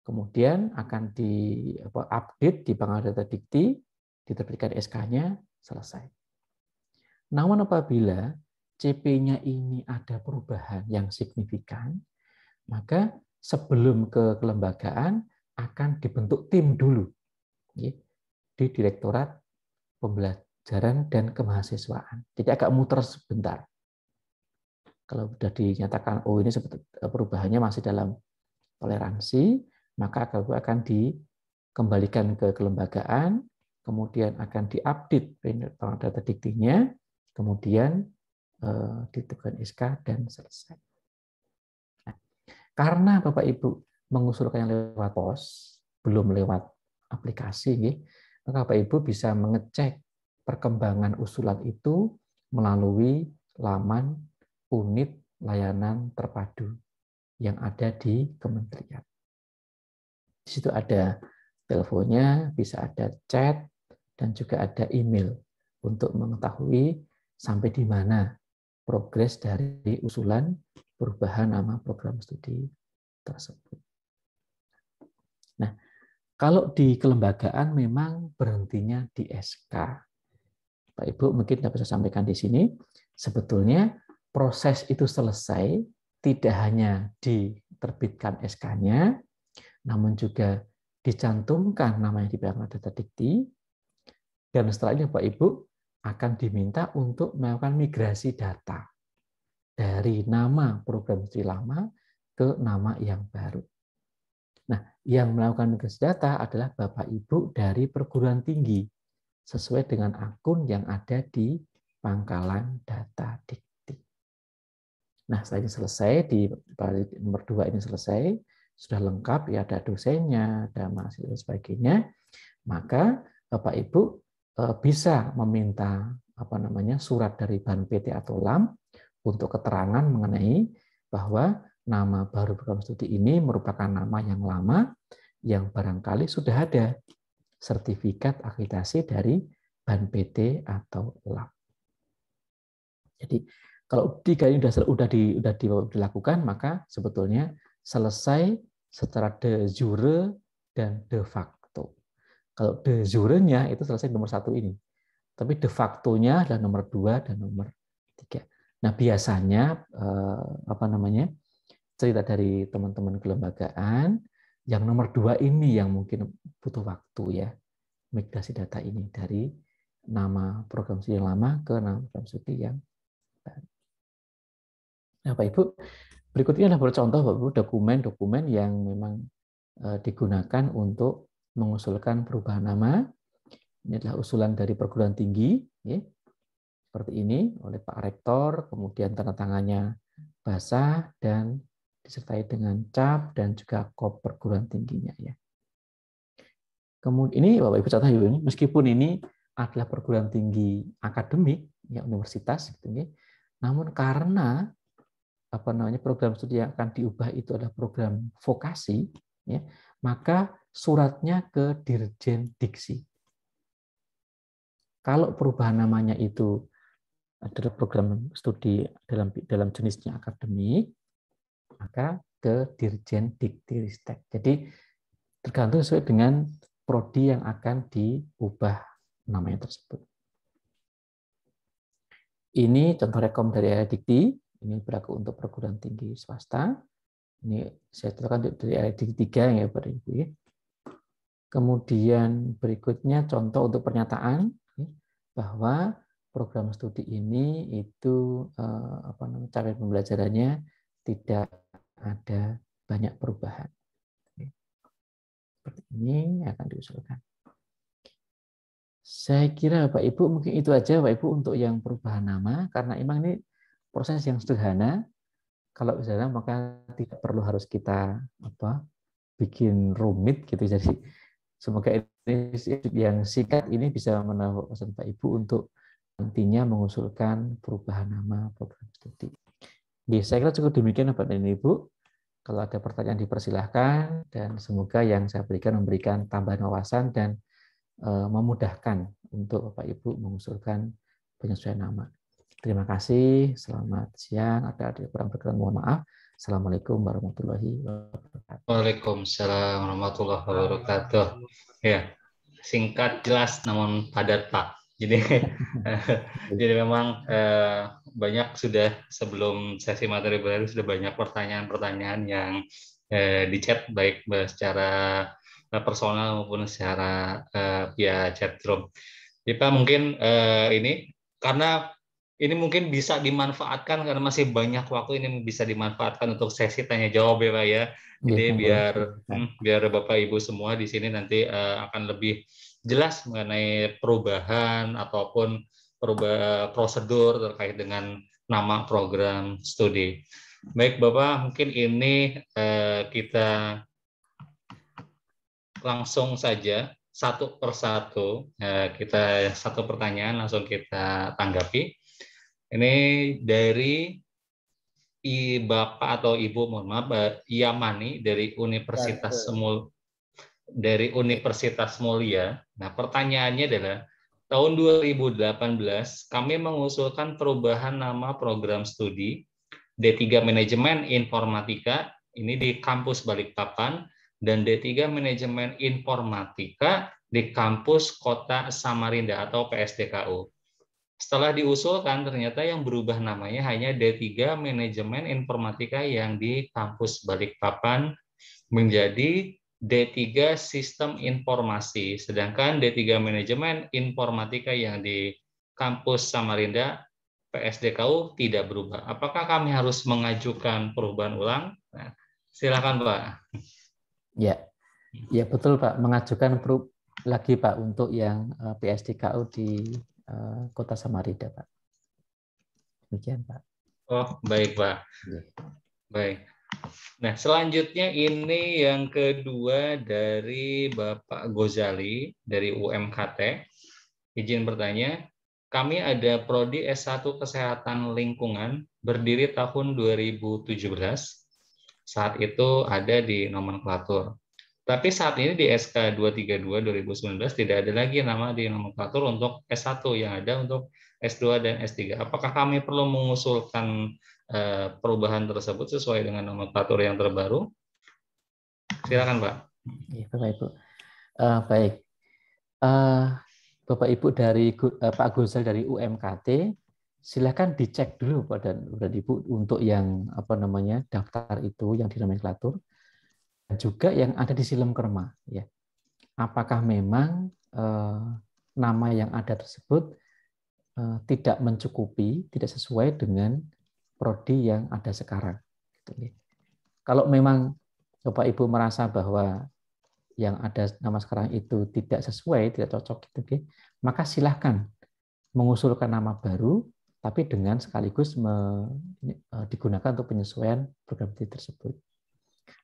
Kemudian akan di-update di Pengadilan Data Dikti, diterbitkan SK-nya, selesai. Namun apabila CP-nya ini ada perubahan yang signifikan, maka sebelum ke kelembagaan akan dibentuk tim dulu di Direktorat Pembelajaran dan Kemahasiswaan. Jadi agak muter sebentar. Kalau sudah dinyatakan ini perubahannya masih dalam toleransi, maka akan dikembalikan ke kelembagaan, kemudian akan diupdate data diktinya, kemudian ditentukan SK dan selesai. Nah, karena Bapak Ibu mengusulkan lewat pos, belum lewat aplikasi, maka Bapak Ibu bisa mengecek perkembangan usulan itu melalui laman unit layanan terpadu yang ada di kementerian. Di situ ada teleponnya, bisa ada chat, dan juga ada email untuk mengetahui sampai di mana progres dari usulan perubahan nama program studi tersebut. Nah, kalau di kelembagaan memang berhentinya di SK. Pak Ibu mungkin dapat saya sampaikan di sini, sebetulnya proses itu selesai tidak hanya diterbitkan SK-nya, namun juga dicantumkan namanya di Pengadilan Data Dikti, dan setelah ini Pak Ibu akan diminta untuk melakukan migrasi data dari nama program studi lama ke nama yang baru. Nah, yang melakukan migrasi data adalah Bapak Ibu dari perguruan tinggi sesuai dengan akun yang ada di Pangkalan Data Dikti. Nah, setelah ini selesai, di nomor 2 ini selesai, sudah lengkap, ya ada dosennya, ada mahasiswa dan sebagainya, maka Bapak Ibu bisa meminta surat dari BAN PT atau LAM untuk keterangan mengenai bahwa nama baru program studi ini merupakan nama yang lama yang barangkali sudah ada sertifikat akreditasi dari BAN PT atau LAM. Jadi kalau 3 ini sudah dilakukan, maka sebetulnya selesai secara de jure dan de facto. Kalau de jurenya itu selesai nomor 1 ini, tapi de factonya adalah nomor 2 dan nomor 3. Nah biasanya cerita dari teman-teman kelembagaan, yang nomor 2 ini yang mungkin butuh waktu ya, migrasi data ini dari nama program studi yang lama ke nama program studi yang baru. Nah, Pak Ibu, berikutnya adalah contoh Bapak Ibu dokumen-dokumen yang memang digunakan untuk mengusulkan perubahan nama. Ini adalah usulan dari perguruan tinggi, ya, seperti ini oleh Pak Rektor, kemudian tanda tangannya basah dan disertai dengan cap dan juga kop perguruan tingginya, ya. Kemudian ini Bapak Ibu catat ini, meskipun ini adalah perguruan tinggi akademik, ya universitas, gitu, namun karena program studi yang akan diubah itu adalah program vokasi, ya, maka suratnya ke Dirjen Diksi. Kalau perubahan namanya itu adalah program studi dalam jenisnya akademik, maka ke Dirjen Dikti-Ristek. Jadi tergantung sesuai dengan prodi yang akan diubah namanya tersebut. Ini contoh rekom dari Dikti, ini berlaku untuk perguruan tinggi swasta. Ini saya contohkan dari Dikti 3 ya Bapak Ibu. Kemudian berikutnya contoh untuk pernyataan bahwa program studi ini itu capaian pembelajarannya tidak ada banyak perubahan. Seperti ini akan diusulkan. Saya kira Bapak Ibu mungkin itu aja Bapak Ibu untuk yang perubahan nama, karena memang ini proses yang sederhana. Kalau misalnya maka tidak perlu harus kita bikin rumit gitu. Jadi semoga ini yang singkat ini bisa menambah pesan Pak Ibu untuk nantinya mengusulkan perubahan nama program studi. Saya kira cukup demikian Bapak dan Ibu. Kalau ada pertanyaan dipersilahkan, dan semoga yang saya berikan memberikan tambahan wawasan dan memudahkan untuk Bapak Ibu mengusulkan penyesuaian nama. Terima kasih. Selamat siang. Ada kurang berkenan mohon maaf. Assalamualaikum warahmatullahi wabarakatuh. Waalaikumsalam warahmatullahi wabarakatuh. Ya, singkat, jelas, namun padat Pak. Jadi memang banyak sudah sebelum sesi materi berakhir sudah banyak pertanyaan-pertanyaan yang di chat baik secara personal maupun secara via chat room. Jadi Pak mungkin ini karena ini mungkin bisa dimanfaatkan karena masih banyak waktu, ini bisa dimanfaatkan untuk sesi tanya jawab ya Pak ya. Jadi biar Bapak Ibu semua di sini nanti akan lebih jelas mengenai perubahan ataupun prosedur terkait dengan nama program studi. Baik Bapak, mungkin ini kita langsung saja satu persatu, kita satu pertanyaan langsung kita tanggapi. Ini dari Bapak atau Ibu, mohon maaf, Yamani dari Universitas Mulia. Nah, pertanyaannya adalah tahun 2018 kami mengusulkan perubahan nama program studi D3 Manajemen Informatika ini di kampus Balikpapan dan D3 Manajemen Informatika di kampus Kota Samarinda atau PSDKU. Setelah diusulkan, ternyata yang berubah namanya hanya D3 Manajemen Informatika yang di kampus Balikpapan menjadi D3 Sistem Informasi, sedangkan D3 Manajemen Informatika yang di kampus Samarinda PSDKU tidak berubah. Apakah kami harus mengajukan perubahan ulang? Nah, silakan Pak. Ya betul Pak, mengajukan lagi Pak untuk yang PSDKU di Kota Samarinda Pak. Demikian Pak. Oh baik Pak. Baik. Nah selanjutnya ini yang kedua dari Bapak Gozali dari UMKT. Izin bertanya, kami ada prodi S1 Kesehatan Lingkungan berdiri tahun 2017. Saat itu ada di nomenklatur. Tapi saat ini di SK 232 2019 tidak ada lagi nama di nomenklatur untuk S1, yang ada untuk S2 dan S3. Apakah kami perlu mengusulkan perubahan tersebut sesuai dengan nomenklatur yang terbaru? Silakan Pak. Ya, Bapak Ibu. Baik. Bapak Ibu dari Pak Gozal dari UMKT, silakan dicek dulu Pak dan Ibu untuk yang daftar itu yang di nomenklatur. Juga yang ada di Silem-Kerma, ya. Apakah memang nama yang ada tersebut tidak mencukupi, tidak sesuai dengan prodi yang ada sekarang? Gitu, ya. Kalau memang Bapak Ibu merasa bahwa yang ada nama sekarang itu tidak sesuai, tidak cocok, gitu, ya, maka silahkan mengusulkan nama baru, tapi dengan sekaligus digunakan untuk penyesuaian program studi tersebut.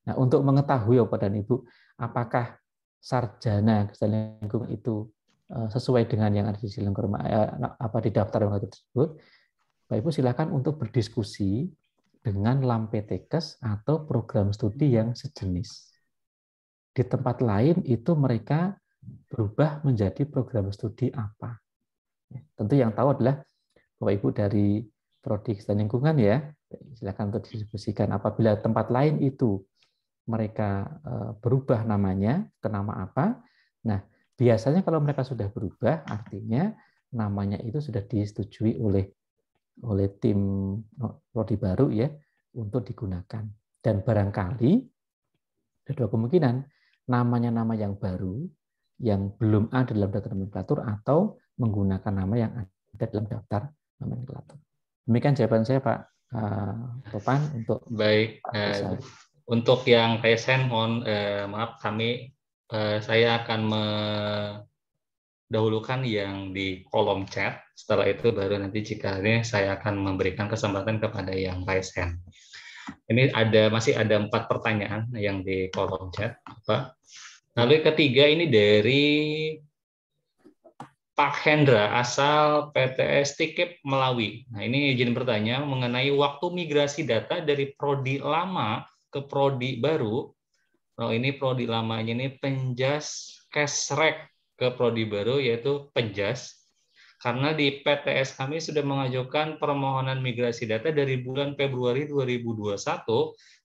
Nah, untuk mengetahui Bapak dan Ibu, apakah sarjana kesehatan lingkungan itu sesuai dengan yang ada di di daftar tersebut, Bapak Ibu silakan untuk berdiskusi dengan LAMPTKes atau program studi yang sejenis. Di tempat lain itu mereka berubah menjadi program studi apa. Tentu yang tahu adalah Bapak Ibu dari Prodi Kesehatan Lingkungan ya, silakan untuk didiskusikan. Apabila tempat lain itu mereka berubah namanya ke nama apa, nah biasanya kalau mereka sudah berubah, artinya namanya itu sudah disetujui oleh tim prodi baru ya untuk digunakan. Dan barangkali ada dua kemungkinan, namanya nama yang baru yang belum ada dalam daftar nomenklatur atau menggunakan nama yang ada dalam daftar nomenklatur. Demikian jawaban saya Pak Topan untuk baik. Untuk yang PSN, maaf saya akan dahulukan yang di kolom chat. Setelah itu baru nanti jika ini saya akan memberikan kesempatan kepada yang PSN. Ini masih ada 4 pertanyaan yang di kolom chat, Pak. Lalu ketiga ini dari Pak Hendra asal PTS TIKIP Melawi. Nah, ini izin bertanya mengenai waktu migrasi data dari prodi lama ke prodi baru. Nah, ini prodi lamanya ini Penjas Kesrek ke prodi baru yaitu Penjas. Karena di PTS kami sudah mengajukan permohonan migrasi data dari bulan Februari 2021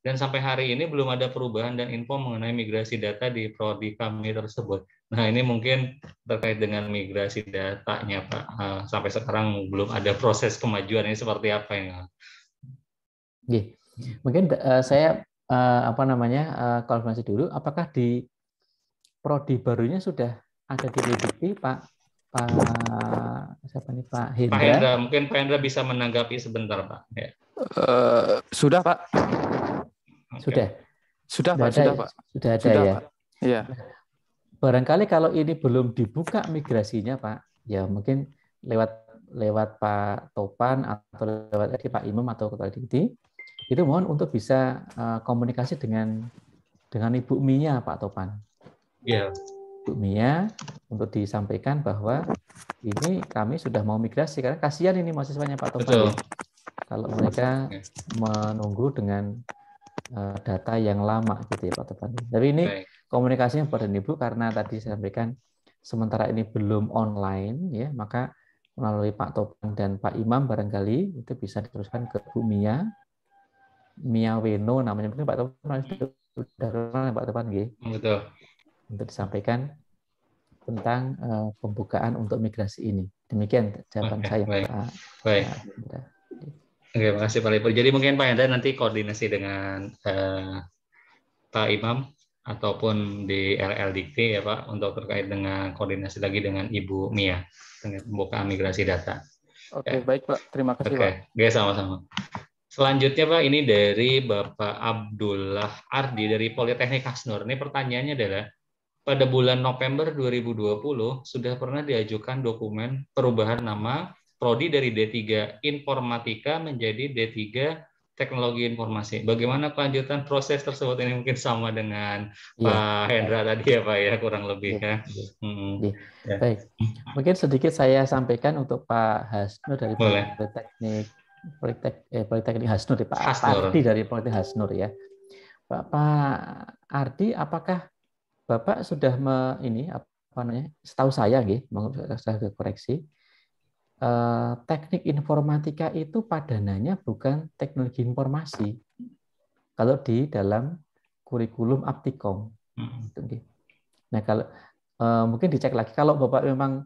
dan sampai hari ini belum ada perubahan dan info mengenai migrasi data di prodi kami tersebut. Nah, ini mungkin terkait dengan migrasi datanya, Pak. Sampai sekarang belum ada proses kemajuan, ini seperti apa ya? Mungkin saya konfirmasi dulu, apakah di prodi barunya sudah ada di Pak siapa nih Pak Hendra? Pak Hendra, mungkin Pak Hendra bisa menanggapi sebentar, Pak. Ya. Sudah, Pak. Sudah. Sudah, Pak. Sudah, Pak. Sudah ada sudah, ya. Pak. Iya. Barangkali kalau ini belum dibuka migrasinya, Pak, ya mungkin lewat Pak Topan atau lewat Pak Imam atau Ketua Dikti, itu mohon untuk bisa komunikasi dengan Ibu Mia, Pak Topan. Iya. Bu Mia untuk disampaikan bahwa ini kami sudah mau migrasi karena kasihan ini mahasiswanya Pak Topan ya. Kalau mereka menunggu dengan data yang lama gitu ya Pak Topan. Tapi ini komunikasinya pada Ibu karena tadi saya sampaikan sementara ini belum online ya, maka melalui Pak Topan dan Pak Imam barangkali itu bisa diteruskan ke Bu Mia Weno namanya, mungkin Pak Topan sudah kenal Pak Topan nggih. Betul. Untuk disampaikan tentang pembukaan untuk migrasi ini. Demikian jawaban saya, baik. Pak. Baik. Oke, makasih Pak Lipur. Jadi mungkin Pak Hendra nanti koordinasi dengan Pak Imam ataupun di LLDikti ya Pak untuk terkait dengan koordinasi lagi dengan Ibu Mia dengan pembukaan migrasi data. Oke, baik Pak. Terima kasih Pak. Oke, sama-sama. Selanjutnya Pak, ini dari Bapak Abdullah Ardi dari Politeknik Hasnur. Ini pertanyaannya adalah, pada bulan November 2020 sudah pernah diajukan dokumen perubahan nama prodi dari D3 Informatika menjadi D3 Teknologi Informasi. Bagaimana kelanjutan proses tersebut? Ini mungkin sama dengan Pak Hendra tadi ya Pak ya, kurang lebih ya. Baik. Mungkin sedikit saya sampaikan untuk Pak Hasnur dari Politeknik Hasnur, Pak Ardi dari Politeknik Hasnur ya. Pak Ardi, apakah Bapak sudah setahu saya saya koreksi, teknik informatika itu padanannya bukan teknologi informasi. Kalau di dalam kurikulum Aptikom. Nah, kalau mungkin dicek lagi kalau Bapak memang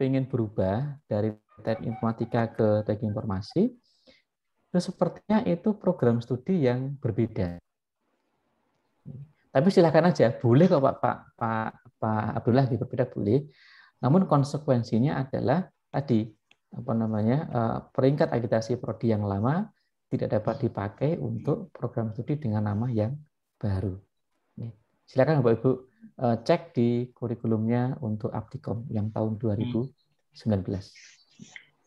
ingin berubah dari teknik informatika ke teknik informasi, itu sepertinya itu program studi yang berbeda. Tapi silakan aja, boleh kok Pak Abdullah berbeda boleh. Namun konsekuensinya adalah tadi peringkat akreditasi prodi yang lama tidak dapat dipakai untuk program studi dengan nama yang baru. Silakan Bapak Ibu cek di kurikulumnya untuk Aptikom yang tahun 2019.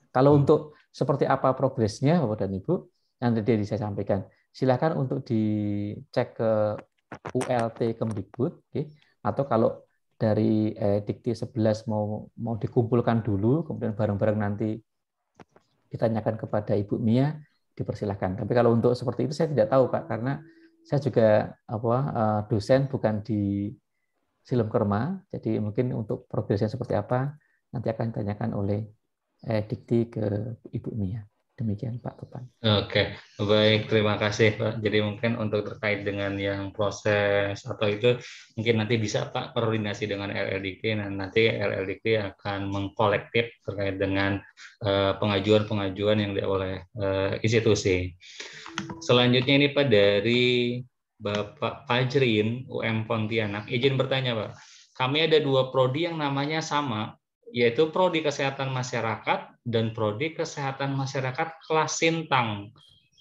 Kalau untuk seperti apa progresnya Bapak dan Ibu, nanti saya sampaikan. Silakan untuk dicek ke ULT Kemdikbud, atau kalau dari Dikti 11 mau dikumpulkan dulu, kemudian bareng-bareng nanti ditanyakan kepada Ibu Mia, dipersilahkan. Tapi kalau untuk seperti itu saya tidak tahu Pak, karena saya juga dosen bukan di Silom Kerma, jadi mungkin untuk progresnya seperti apa nanti akan ditanyakan oleh Dikti ke Ibu Mia. Demikian Pak Topan. Oke, baik, terima kasih Pak. Jadi mungkin untuk terkait dengan yang proses atau itu mungkin nanti bisa Pak koordinasi dengan LLDikti, dan nanti LLDikti akan mengkolektif terkait dengan pengajuan-pengajuan yang oleh institusi. Selanjutnya ini Pak dari Bapak Fajrin UM Pontianak. Izin bertanya Pak, kami ada 2 prodi yang namanya sama, yaitu Prodi Kesehatan Masyarakat dan Prodi Kesehatan Masyarakat kelas Sintang.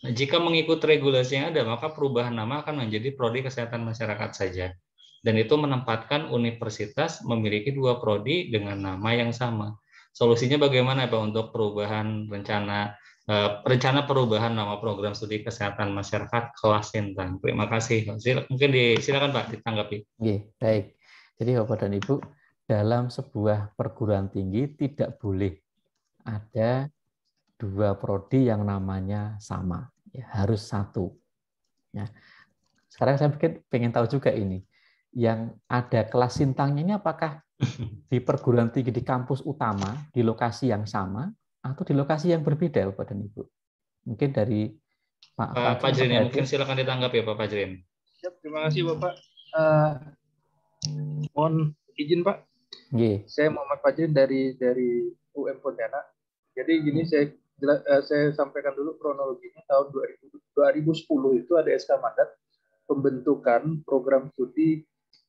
Nah, jika mengikuti regulasi yang ada, maka perubahan nama akan menjadi Prodi Kesehatan Masyarakat saja. Dan itu menempatkan universitas memiliki 2 prodi dengan nama yang sama. Solusinya bagaimana Pak untuk perubahan rencana perubahan nama program studi kesehatan masyarakat kelas Sintang? Terima kasih. Mungkin silakan Pak ditanggapi. Oke, baik. Jadi Bapak dan Ibu, dalam sebuah perguruan tinggi tidak boleh ada 2 prodi yang namanya sama, ya, harus 1. Ya. Sekarang saya pengen tahu juga ini, yang ada kelas Sintangnya ini apakah di perguruan tinggi di kampus utama, di lokasi yang sama, atau di lokasi yang berbeda, Bapak dan Ibu? Mungkin dari Pak Fajrin, ya, mungkin silakan ditanggapi ya Pak Fajrin. Ya, terima kasih Bapak. Mohon izin Pak. Saya Muhammad Fajrin dari UM Pontianak. Jadi gini, saya sampaikan dulu kronologinya. Tahun 2010 itu ada SK Mandat pembentukan program studi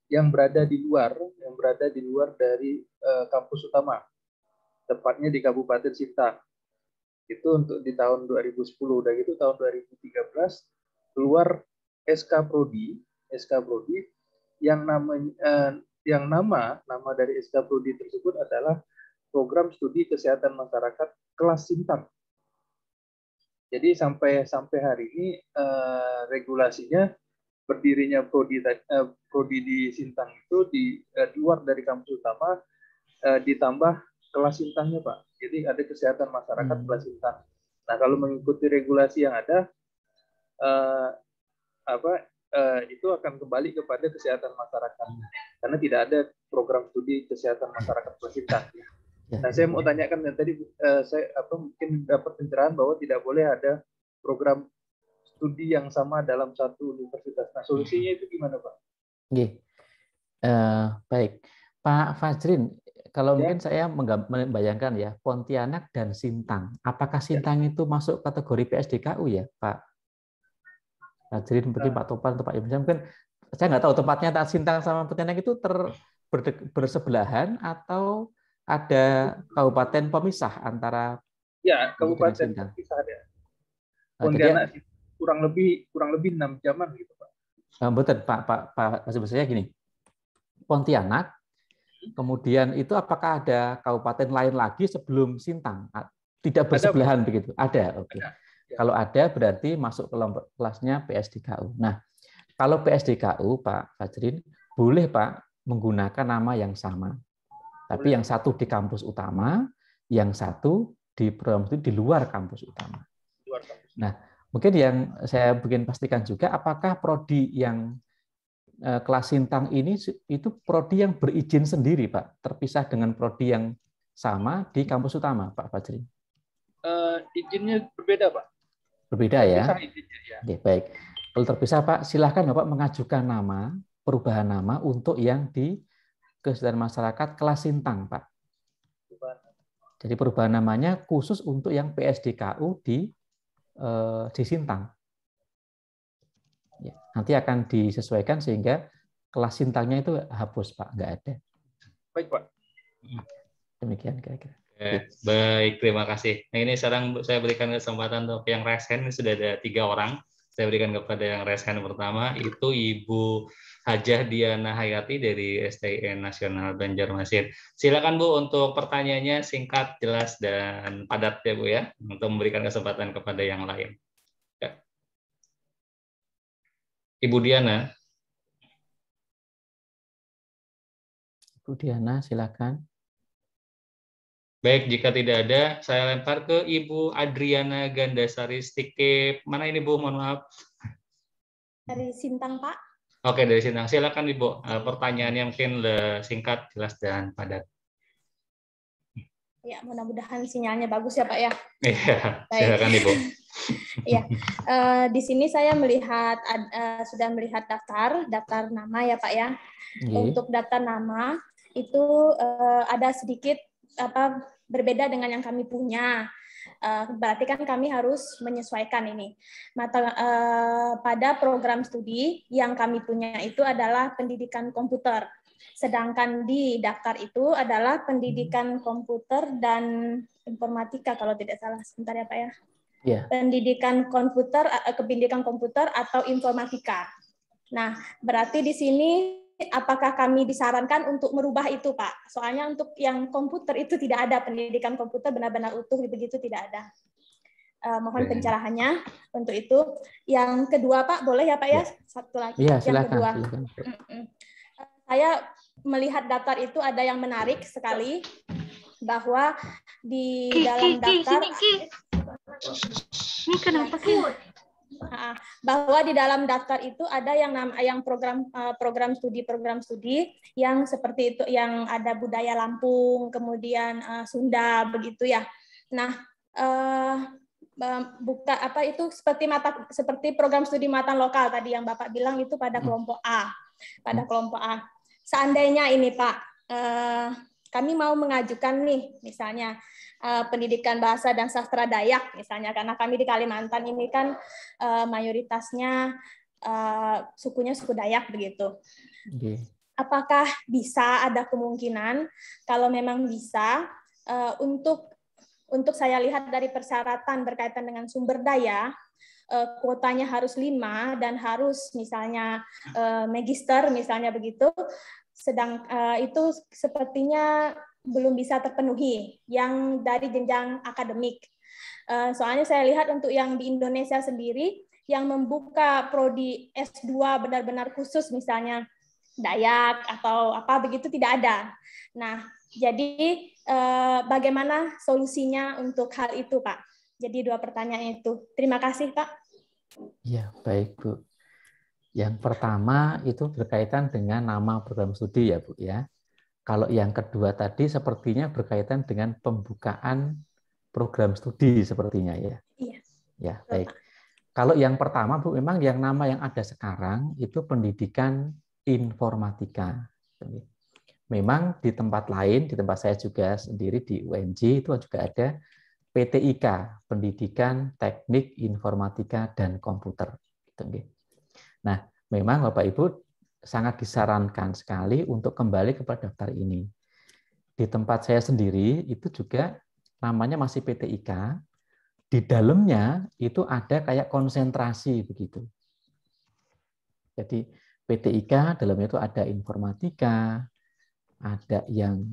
yang berada di luar dari kampus utama, tepatnya di Kabupaten Sintang. Itu untuk di tahun 2010. Udah gitu tahun 2013 keluar SK Prodi yang nama dari SK Prodi tersebut adalah Program Studi Kesehatan Masyarakat kelas Sintang. Jadi sampai hari ini regulasinya berdirinya prodi di Sintang itu di luar dari kampus utama, ditambah kelas Sintangnya Pak. Jadi ada kesehatan masyarakat kelas Sintang. Nah kalau mengikuti regulasi yang ada, itu akan kembali kepada kesehatan masyarakat, karena tidak ada program studi kesehatan masyarakat kelas Sintang. Nah saya mau tanyakan tadi, saya mungkin dapat pencerahan bahwa tidak boleh ada program studi yang sama dalam satu universitas. Nah, solusinya itu gimana, Pak? Baik. Pak Fajrin, kalau mungkin saya membayangkan ya, Pontianak dan Sintang. Apakah Sintang itu masuk kategori PSDKU ya, Pak Fajrin? Mungkin Pak Topan atau Pak Imam. Mungkin saya nggak tahu tempatnya Sintang sama Pontianak itu bersebelahan atau ada kabupaten pemisah antara kabupaten pemisah ada. Pontianak kurang lebih 6 jaman gitu Pak. Betul Pak. Maksudnya gini, Pontianak, kemudian itu apakah ada kabupaten lain lagi sebelum Sintang? Tidak bersebelahan begitu? Ada, oke. Ada. Kalau ada berarti masuk kelasnya PSDKU. Nah, kalau PSDKU Pak Fajrin, boleh Pak menggunakan nama yang sama. Tapi yang satu di kampus utama, yang satu di program studi di luar kampus utama. Nah, mungkin yang saya ingin pastikan juga, apakah prodi yang kelas Sintang ini itu prodi yang berizin sendiri, Pak, terpisah dengan prodi yang sama di kampus utama, Pak Fajrin? Izinnya berbeda, Pak. Berbeda ya? Oke, baik. Kalau terpisah, Pak, silahkan Bapak mengajukan perubahan nama untuk yang di Kesehatan Masyarakat kelas Sintang, Pak. Jadi perubahan namanya khusus untuk yang PSDKU di Sintang. Ya, nanti akan disesuaikan sehingga kelas Sintangnya itu hapus, Pak, nggak ada. Baik, Pak. Demikian kira-kira. Baik, terima kasih. Nah ini sekarang saya berikan kesempatan untuk yang raise hand. Sudah ada 3 orang. Saya berikan kepada yang raise hand pertama, itu Ibu Hajah Diana Hayati dari STIN Nasional Banjarmasin. Silakan Bu untuk pertanyaannya singkat, jelas, dan padat ya Bu ya, untuk memberikan kesempatan kepada yang lain. Ya. Ibu Diana. Bu Diana, silakan. Baik, jika tidak ada, saya lempar ke Ibu Adriana Gandasari Stikip. Mana ini Bu? Mohon maaf. Dari Sintang, Pak. Oke, dari Sintang. Silakan Ibu. Pertanyaannya mungkin singkat, jelas, dan padat. Ya, mudah-mudahan sinyalnya bagus ya Pak ya. Iya, silakan Ibu. Ya, di sini saya melihat sudah melihat daftar nama ya Pak ya. Untuk daftar nama itu ada sedikit berbeda dengan yang kami punya. Berarti kan kami harus menyesuaikan ini. Pada program studi yang kami punya itu adalah pendidikan komputer. Sedangkan di daftar itu adalah pendidikan komputer dan informatika kalau tidak salah. Sebentar ya Pak ya. Yeah. Pendidikan komputer atau informatika. Nah, berarti di sini apakah kami disarankan untuk merubah itu Pak? Soalnya untuk yang komputer itu tidak ada, pendidikan komputer benar-benar utuh begitu tidak ada. Mohon pencerahannya untuk itu. Yang kedua Pak, boleh ya Pak ya? Satu lagi. Yeah, yang silakan, kedua. silakan. Saya melihat daftar itu ada yang menarik sekali, bahwa di dalam daftar ini kenapa sih? Bahwa di dalam daftar itu ada yang program studi yang seperti itu, yang ada budaya Lampung, kemudian Sunda begitu ya. Nah, seperti program studi mata lokal tadi yang Bapak bilang itu pada kelompok A, Seandainya ini Pak, kami mau mengajukan nih misalnya pendidikan bahasa dan sastra Dayak misalnya, karena kami di Kalimantan ini kan mayoritasnya sukunya suku Dayak begitu. Apakah bisa ada kemungkinan kalau memang bisa untuk saya lihat dari persyaratan berkaitan dengan sumber daya, kuotanya harus 5 dan harus misalnya magister misalnya begitu, itu sepertinya belum bisa terpenuhi yang dari jenjang akademik. Soalnya saya lihat untuk yang di Indonesia sendiri yang membuka prodi S2 benar-benar khusus misalnya Dayak atau apa begitu tidak ada. Nah, jadi bagaimana solusinya untuk hal itu, Pak? Jadi 2 pertanyaan itu. Terima kasih, Pak. Ya, baik, Bu. Yang pertama itu berkaitan dengan nama program studi ya, Bu ya. Kalau yang kedua tadi sepertinya berkaitan dengan pembukaan program studi sepertinya ya. Iya. Ya, baik. Kalau yang pertama, Bu, memang yang nama yang ada sekarang itu pendidikan informatika. Memang di tempat lain, di tempat saya juga sendiri di UNJ itu juga ada PTIK, Pendidikan Teknik Informatika dan Komputer. Nah, memang Bapak Ibu sangat disarankan sekali untuk kembali kepada daftar ini. Di tempat saya sendiri itu juga namanya masih PTIK. Di dalamnya itu ada kayak konsentrasi begitu. Jadi PTIK dalamnya itu ada informatika, ada yang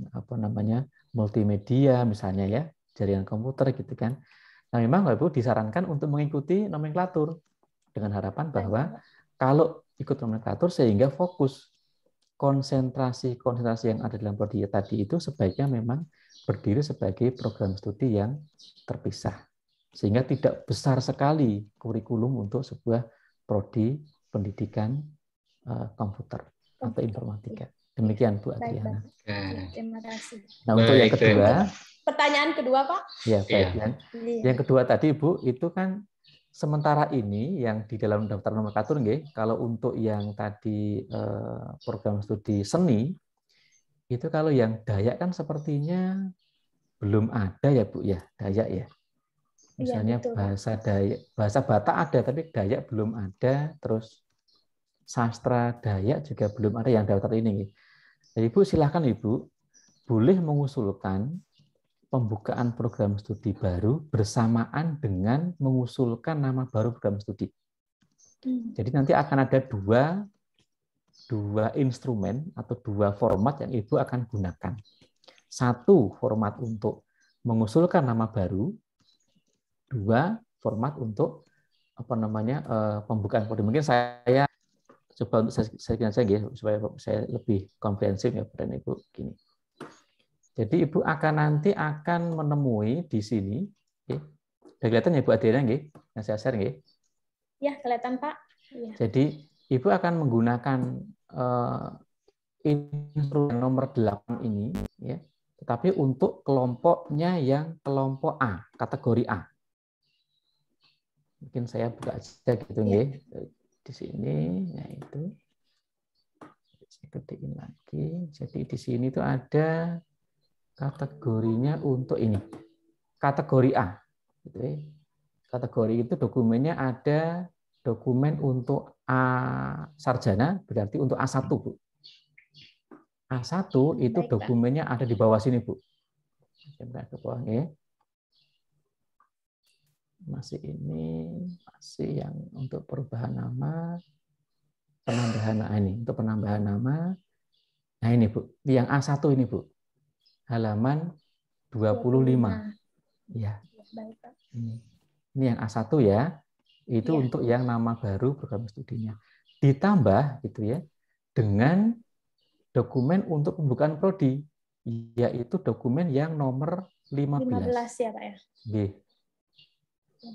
multimedia misalnya ya, jaringan komputer gitu kan. Nah, memang Bapak Ibu disarankan untuk mengikuti nomenklatur dengan harapan bahwa kalau ikut nomenklatur sehingga fokus konsentrasi yang ada dalam prodi tadi itu sebaiknya memang berdiri sebagai program studi yang terpisah. Sehingga tidak besar sekali kurikulum untuk sebuah prodi pendidikan komputer atau informatika. Demikian Bu Adriana. Terima kasih. Nah, untuk yang kedua, pertanyaan kedua, Pak. Ya, baik. Yang kedua tadi Bu, itu kan sementara ini yang di dalam daftar nomenklatur, kalau untuk yang tadi program studi seni, itu kalau yang Dayak kan sepertinya belum ada ya Bu ya, Dayak ya. Misalnya ya, bahasa Dayak, bahasa Batak ada tapi Dayak belum ada, terus sastra Dayak juga belum ada yang daftar ini. Jadi Ibu silakan Ibu boleh mengusulkan pembukaan program studi baru bersamaan dengan mengusulkan nama baru program studi. Jadi nanti akan ada dua instrumen atau 2 format yang Ibu akan gunakan. 1 format untuk mengusulkan nama baru, 2 format untuk pembukaan prodi. Mungkin saya Coba untuk saya supaya saya lebih komprehensif ya, Bapak dan Ibu. Gini. Jadi Ibu nanti akan menemui di sini, ya. Udah kelihatan ya Bu Adriana, yang saya share, nggih? Ya, kelihatan Pak. Ya. Jadi Ibu akan menggunakan instrumen nomor 8 ini, ya, tetapi untuk kelompoknya yang kelompok A, kategori A. Mungkin saya buka aja gitu, ya. Di sini, yaitu saya gedein lagi. Jadi di sini itu ada kategorinya untuk ini, kategori A. Gitu, ya. Kategori itu dokumennya ada dokumen untuk A sarjana, berarti untuk A1, Bu. A1 itu dokumennya ada di bawah sini, Bu. Saya ke bawah, ya. Masih ini, masih yang untuk perubahan nama, penambahan ini, untuk penambahan nama. Nah ini, Bu, yang A1 ini, Bu. Halaman 25. Ya. Ini yang A1 ya. Itu untuk yang nama baru program studinya. Ditambah gitu ya dengan dokumen untuk pembukaan prodi, yaitu dokumen yang nomor 15. 15 ya, Pak ya.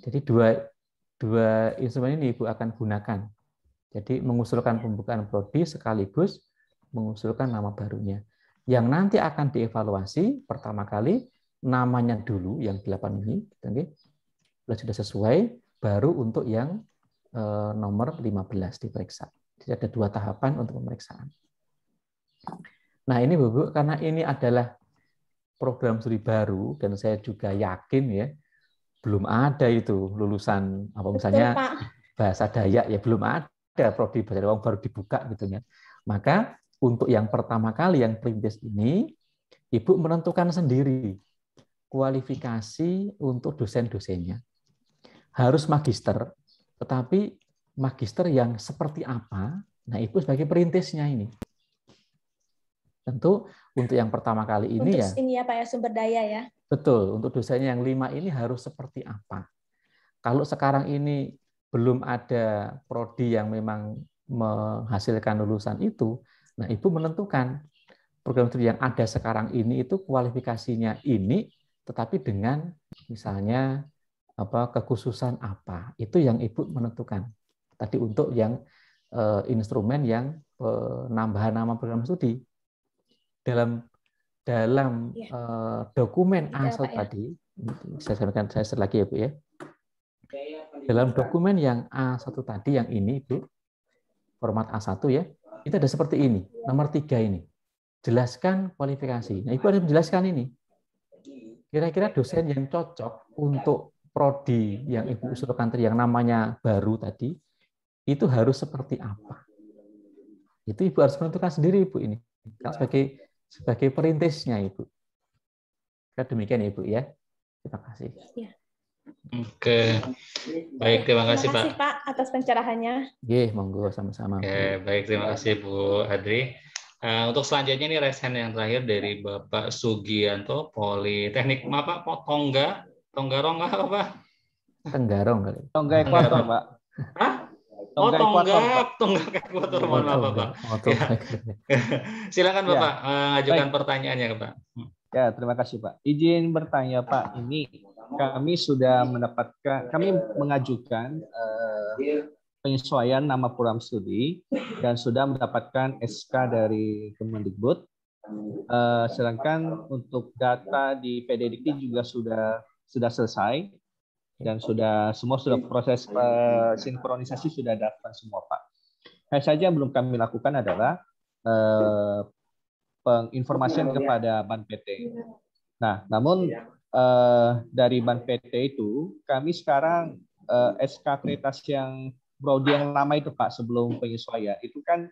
Jadi dua instrumen ini Ibu akan gunakan. Jadi mengusulkan pembukaan prodi sekaligus mengusulkan nama barunya. Yang nanti akan dievaluasi pertama kali namanya dulu yang 8 ini, kalau sudah sesuai, baru untuk yang nomor 15 diperiksa. Jadi ada 2 tahapan untuk pemeriksaan. Nah ini Bu, karena ini adalah program studi baru dan saya juga yakin ya belum ada itu lulusan apa misalnya bahasa Dayak ya belum ada prodi bahasa Dayak baru dibuka gitu ya. Maka untuk yang pertama kali yang perintis ini Ibu menentukan sendiri kualifikasi untuk dosen-dosennya. Harus magister, tetapi magister yang seperti apa? Nah, Ibu sebagai perintisnya ini. Tentu untuk yang pertama kali ini untuk ini ya Pak ya, sumber daya ya. Betul, untuk dosennya yang 5 ini harus seperti apa? Kalau sekarang ini belum ada prodi yang memang menghasilkan lulusan itu, nah Ibu menentukan program studi yang ada sekarang ini itu kualifikasinya ini, tetapi dengan misalnya kekhususan apa, itu yang Ibu menentukan. Tadi untuk yang instrumen yang penambahan nama program studi dalam dokumen A1 tadi, saya sampaikan saya share lagi ya Bu ya. Dalam dokumen yang A1 tadi yang ini Bu, format A1 ya, itu ada seperti ini, nomor 3 ini. Jelaskan kualifikasi. Nah, Ibu harus menjelaskan ini. Kira-kira dosen yang cocok untuk prodi yang Ibu usulkan tadi, yang namanya baru tadi, itu harus seperti apa? Itu Ibu harus menentukan sendiri, Ibu ini. Sebagai perintisnya, Ibu. Demikian ya, Ibu ya. Terima kasih. Ya. Oke, baik, terima kasih Pak atas pencerahannya. Monggo sama-sama. Oke, baik, terima kasih Bu Adri. Untuk selanjutnya ini raise hand yang terakhir dari Bapak Sugianto, Politeknik apa? Tonggarong apa Pak? Tenggarong kali. Tonggak Ekuator Pak. Hah? Tonggak Ekuator, mohon maaf Bapak. Silakan Bapak ajukan pertanyaannya Pak. Ya, terima kasih Pak. Izin bertanya Pak, ini kami sudah kami mengajukan penyesuaian nama program studi dan sudah mendapatkan SK dari Kemendikbud. Sedangkan untuk data di PDDikti juga sudah selesai dan semua sudah proses sinkronisasi sudah dapat semua Pak. Hanya saja yang belum kami lakukan adalah penginformasian kepada Ban PT. Nah, namun dari Ban PT itu kami sekarang SK akreditasi yang prodi yang lama itu Pak sebelum penyesuaian itu kan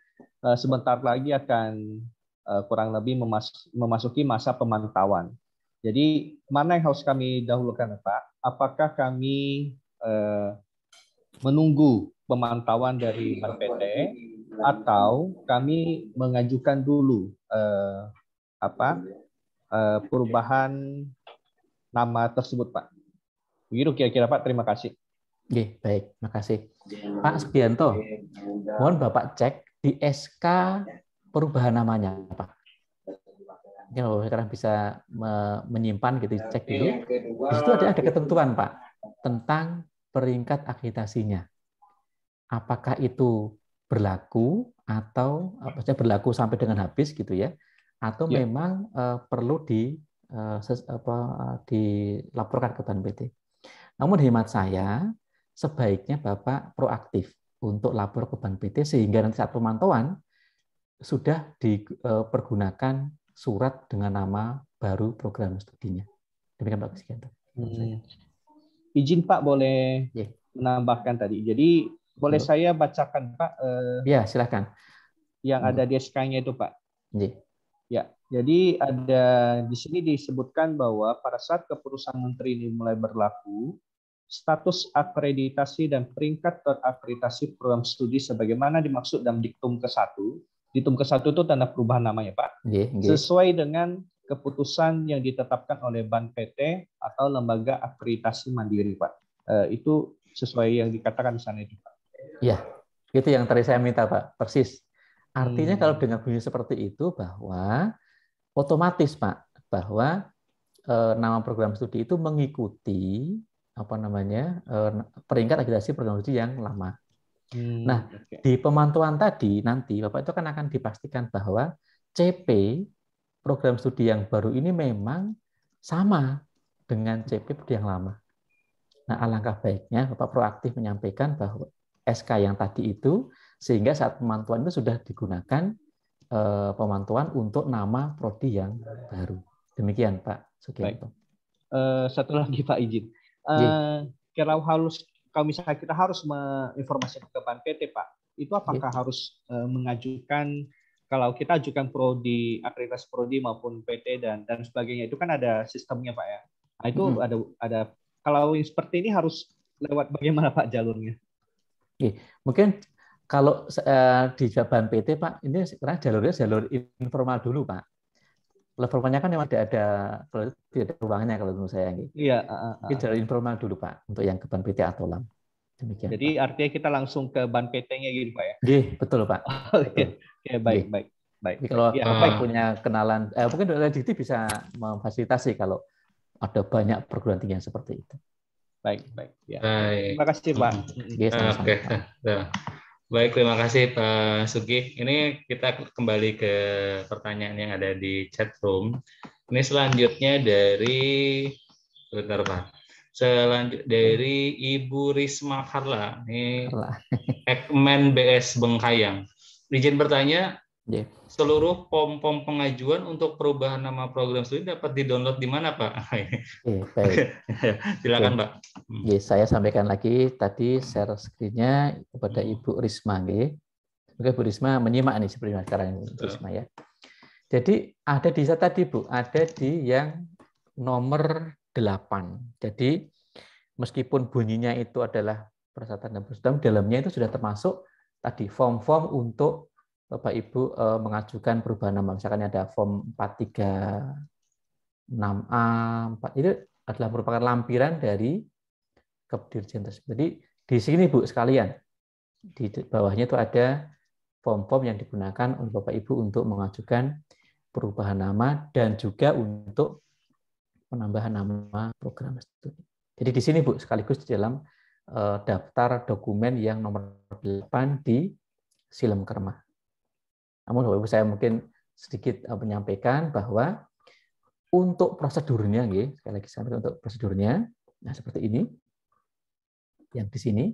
sebentar lagi akan kurang lebih memasuki masa pemantauan. Jadi mana yang harus kami dahulukan Pak? Apakah kami menunggu pemantauan dari Ban PT atau kami mengajukan dulu perubahan nama tersebut Pak? Begitu kira-kira Pak. Terima kasih. Baik, terima kasih. Pak Sugianto, Mohon Bapak cek di SK perubahan namanya, Pak. Mungkin Bapak sekarang bisa menyimpan gitu, cek dulu. Di situ ada ketentuan, Pak, tentang peringkat akreditasinya. Apakah itu berlaku atau berlaku sampai dengan habis gitu ya, atau memang perlu dilaporkan ke BAN-PT. Namun hemat saya sebaiknya Bapak proaktif untuk lapor ke BAN-PT sehingga nanti saat pemantauan sudah dipergunakan surat dengan nama baru program studinya. Demikian Pak Presiden. Izin Pak boleh menambahkan tadi. Jadi boleh saya bacakan Pak? Ya, silakan. Yang ada di SK-nya itu Pak. Ya, jadi ada di sini disebutkan bahwa pada saat keputusan Menteri ini mulai berlaku, status akreditasi dan peringkat terakreditasi program studi sebagaimana dimaksud dalam diktum ke-1. Diktum ke-1 itu tanda perubahan namanya Pak. Sesuai dengan keputusan yang ditetapkan oleh BAN-PT atau lembaga akreditasi mandiri Pak. Itu sesuai yang dikatakan di sana itu Pak. Ya, itu yang tadi saya minta Pak, persis. Artinya kalau dengan bunyi seperti itu bahwa otomatis Pak, bahwa nama program studi itu mengikuti peringkat akreditasi program studi yang lama. Nah, di pemantauan tadi nanti Bapak itu akan dipastikan bahwa CP program studi yang baru ini memang sama dengan CP yang lama. Nah, alangkah baiknya Bapak proaktif menyampaikan bahwa SK yang tadi itu, sehingga saat pemantauan itu sudah digunakan pemantauan untuk nama prodi yang baru. Demikian Pak Sugianto. Satu lagi Pak izin. Kalau misalnya kita harus menginformasikan ke BAN-PT Pak, itu apakah harus mengajukan, kalau kita ajukan prodi, akreditasi prodi maupun PT dan sebagainya, itu kan ada sistemnya Pak ya. Nah, itu ada kalau seperti ini harus lewat bagaimana Pak jalurnya? Mungkin kalau di BAN-PT Pak, ini sekarang jalurnya jalur informal dulu Pak. Informalnya kan memang tidak ada ruangnya kalau menurut saya. Iya. Mungkin jalur informal dulu Pak untuk yang ke BAN-PT atau LAM. Demikian. Jadi Pak. Artinya kita langsung ke BAN-PT-nya gitu Pak ya? Betul Pak. Oke, baik. Jadi kalau Bapak punya kenalan, mungkin Dikti bisa memfasilitasi kalau ada banyak perguruan tinggi yang seperti itu. Baik. Ya. Terima kasih Pak. Oke. Baik, terima kasih Pak Sugi. Ini kita kembali ke pertanyaan yang ada di chat room. Ini selanjutnya dari dari Ibu Risma Carla. Ini Ekmen BS Bengkayang. Izin bertanya, seluruh pom-pom pengajuan untuk perubahan nama program studi dapat di-download di mana, Pak? Baik. Silakan, Pak. Saya sampaikan lagi tadi share screen-nya kepada Ibu Risma. Oke, Bu Risma menyimak nih seperti sekarang Bu Risma ya. Jadi ada di tadi Bu, ada di yang nomor 8. Jadi meskipun bunyinya itu adalah persyaratan dan prosedur, dalamnya itu sudah termasuk tadi form-form untuk Bapak Ibu mengajukan perubahan nama. Misalkan ada form 436A, itu adalah merupakan lampiran dari Kepdirjen tersebut. Jadi di sini Bu sekalian, di bawahnya itu ada form-form yang digunakan oleh Bapak Ibu untuk mengajukan perubahan nama dan juga untuk penambahan nama program studi. Jadi di sini Bu sekaligus di dalam daftar dokumen yang nomor 8 di Silem Kerma. Namun Bapak Ibu saya mungkin sedikit menyampaikan bahwa untuk prosedurnya, sekali lagi sampai untuk prosedurnya, nah seperti ini, yang di sini,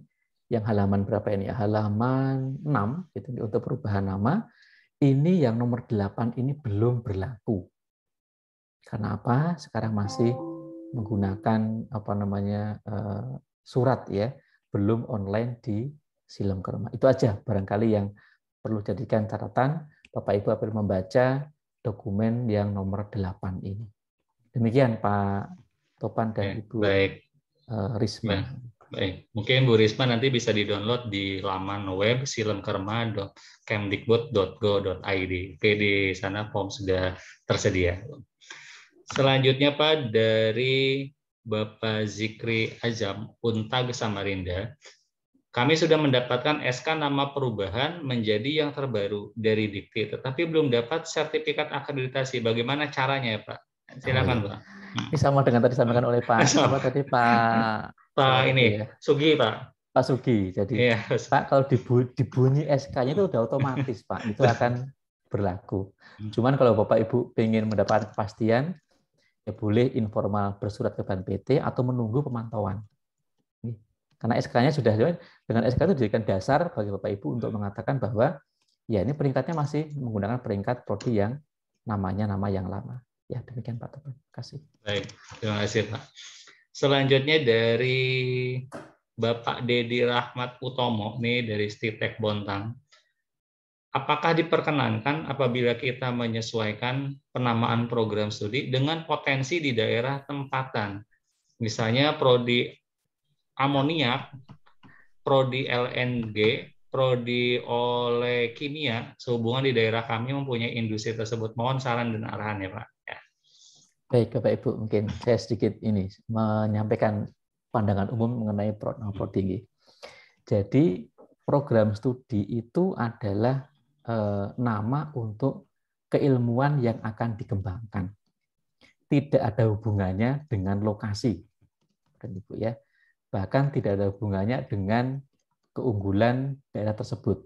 yang halaman berapa ini? Halaman 6 gitu, untuk perubahan nama. Ini yang nomor 8 ini belum berlaku. Karena apa? Sekarang masih menggunakan surat ya, belum online di Silem Kerma. Itu aja barangkali yang perlu jadikan catatan Bapak Ibu apabila membaca dokumen yang nomor 8 ini. Demikian Pak Topan dan Ibu Risma. Baik, mungkin Bu Risma nanti bisa di-download di laman web silemkerma.kemdikbud.go.id. Oke, di sana form sudah tersedia. Selanjutnya Pak, dari Bapak Zikri Azam, Untag Samarinda. kami sudah mendapatkan SK nama perubahan menjadi yang terbaru dari Dikti, tetapi belum dapat sertifikat akreditasi. Bagaimana caranya ya Pak? Silakan Pak. Ini sama dengan tadi disampaikan oleh Pak Pak ini ya? Sugi Pak. Pak Sugi. Jadi iya. Pak kalau dibunyi SK-nya itu udah otomatis Pak, itu akan berlaku. Cuman kalau Bapak Ibu ingin mendapatkan kepastian, ya boleh informal bersurat ke Ban PT atau menunggu pemantauan. Karena SK-nya sudah, dengan SK itu dijadikan dasar bagi Bapak Ibu untuk mengatakan bahwa ya ini peringkatnya masih menggunakan peringkat prodi yang namanya nama yang lama. Ya demikian Pak. Terima kasih. Baik, terima kasih Pak. Selanjutnya dari Bapak Dedi Rahmat Utomo nih dari Stitek Bontang. Apakah diperkenankan apabila kita menyesuaikan penamaan program studi dengan potensi di daerah tempatan? Misalnya prodi amoniak, prodi LNG, prodi oleh kimia, sehubungan di daerah kami mempunyai industri tersebut. Mohon saran dan arahan ya Pak. Ya. Baik Bapak Ibu, mungkin saya sedikit ini menyampaikan pandangan umum mengenai prodi. Jadi program studi itu adalah nama untuk keilmuan yang akan dikembangkan. Tidak ada hubungannya dengan lokasi, Ibu ya. Bahkan tidak ada hubungannya dengan keunggulan daerah tersebut.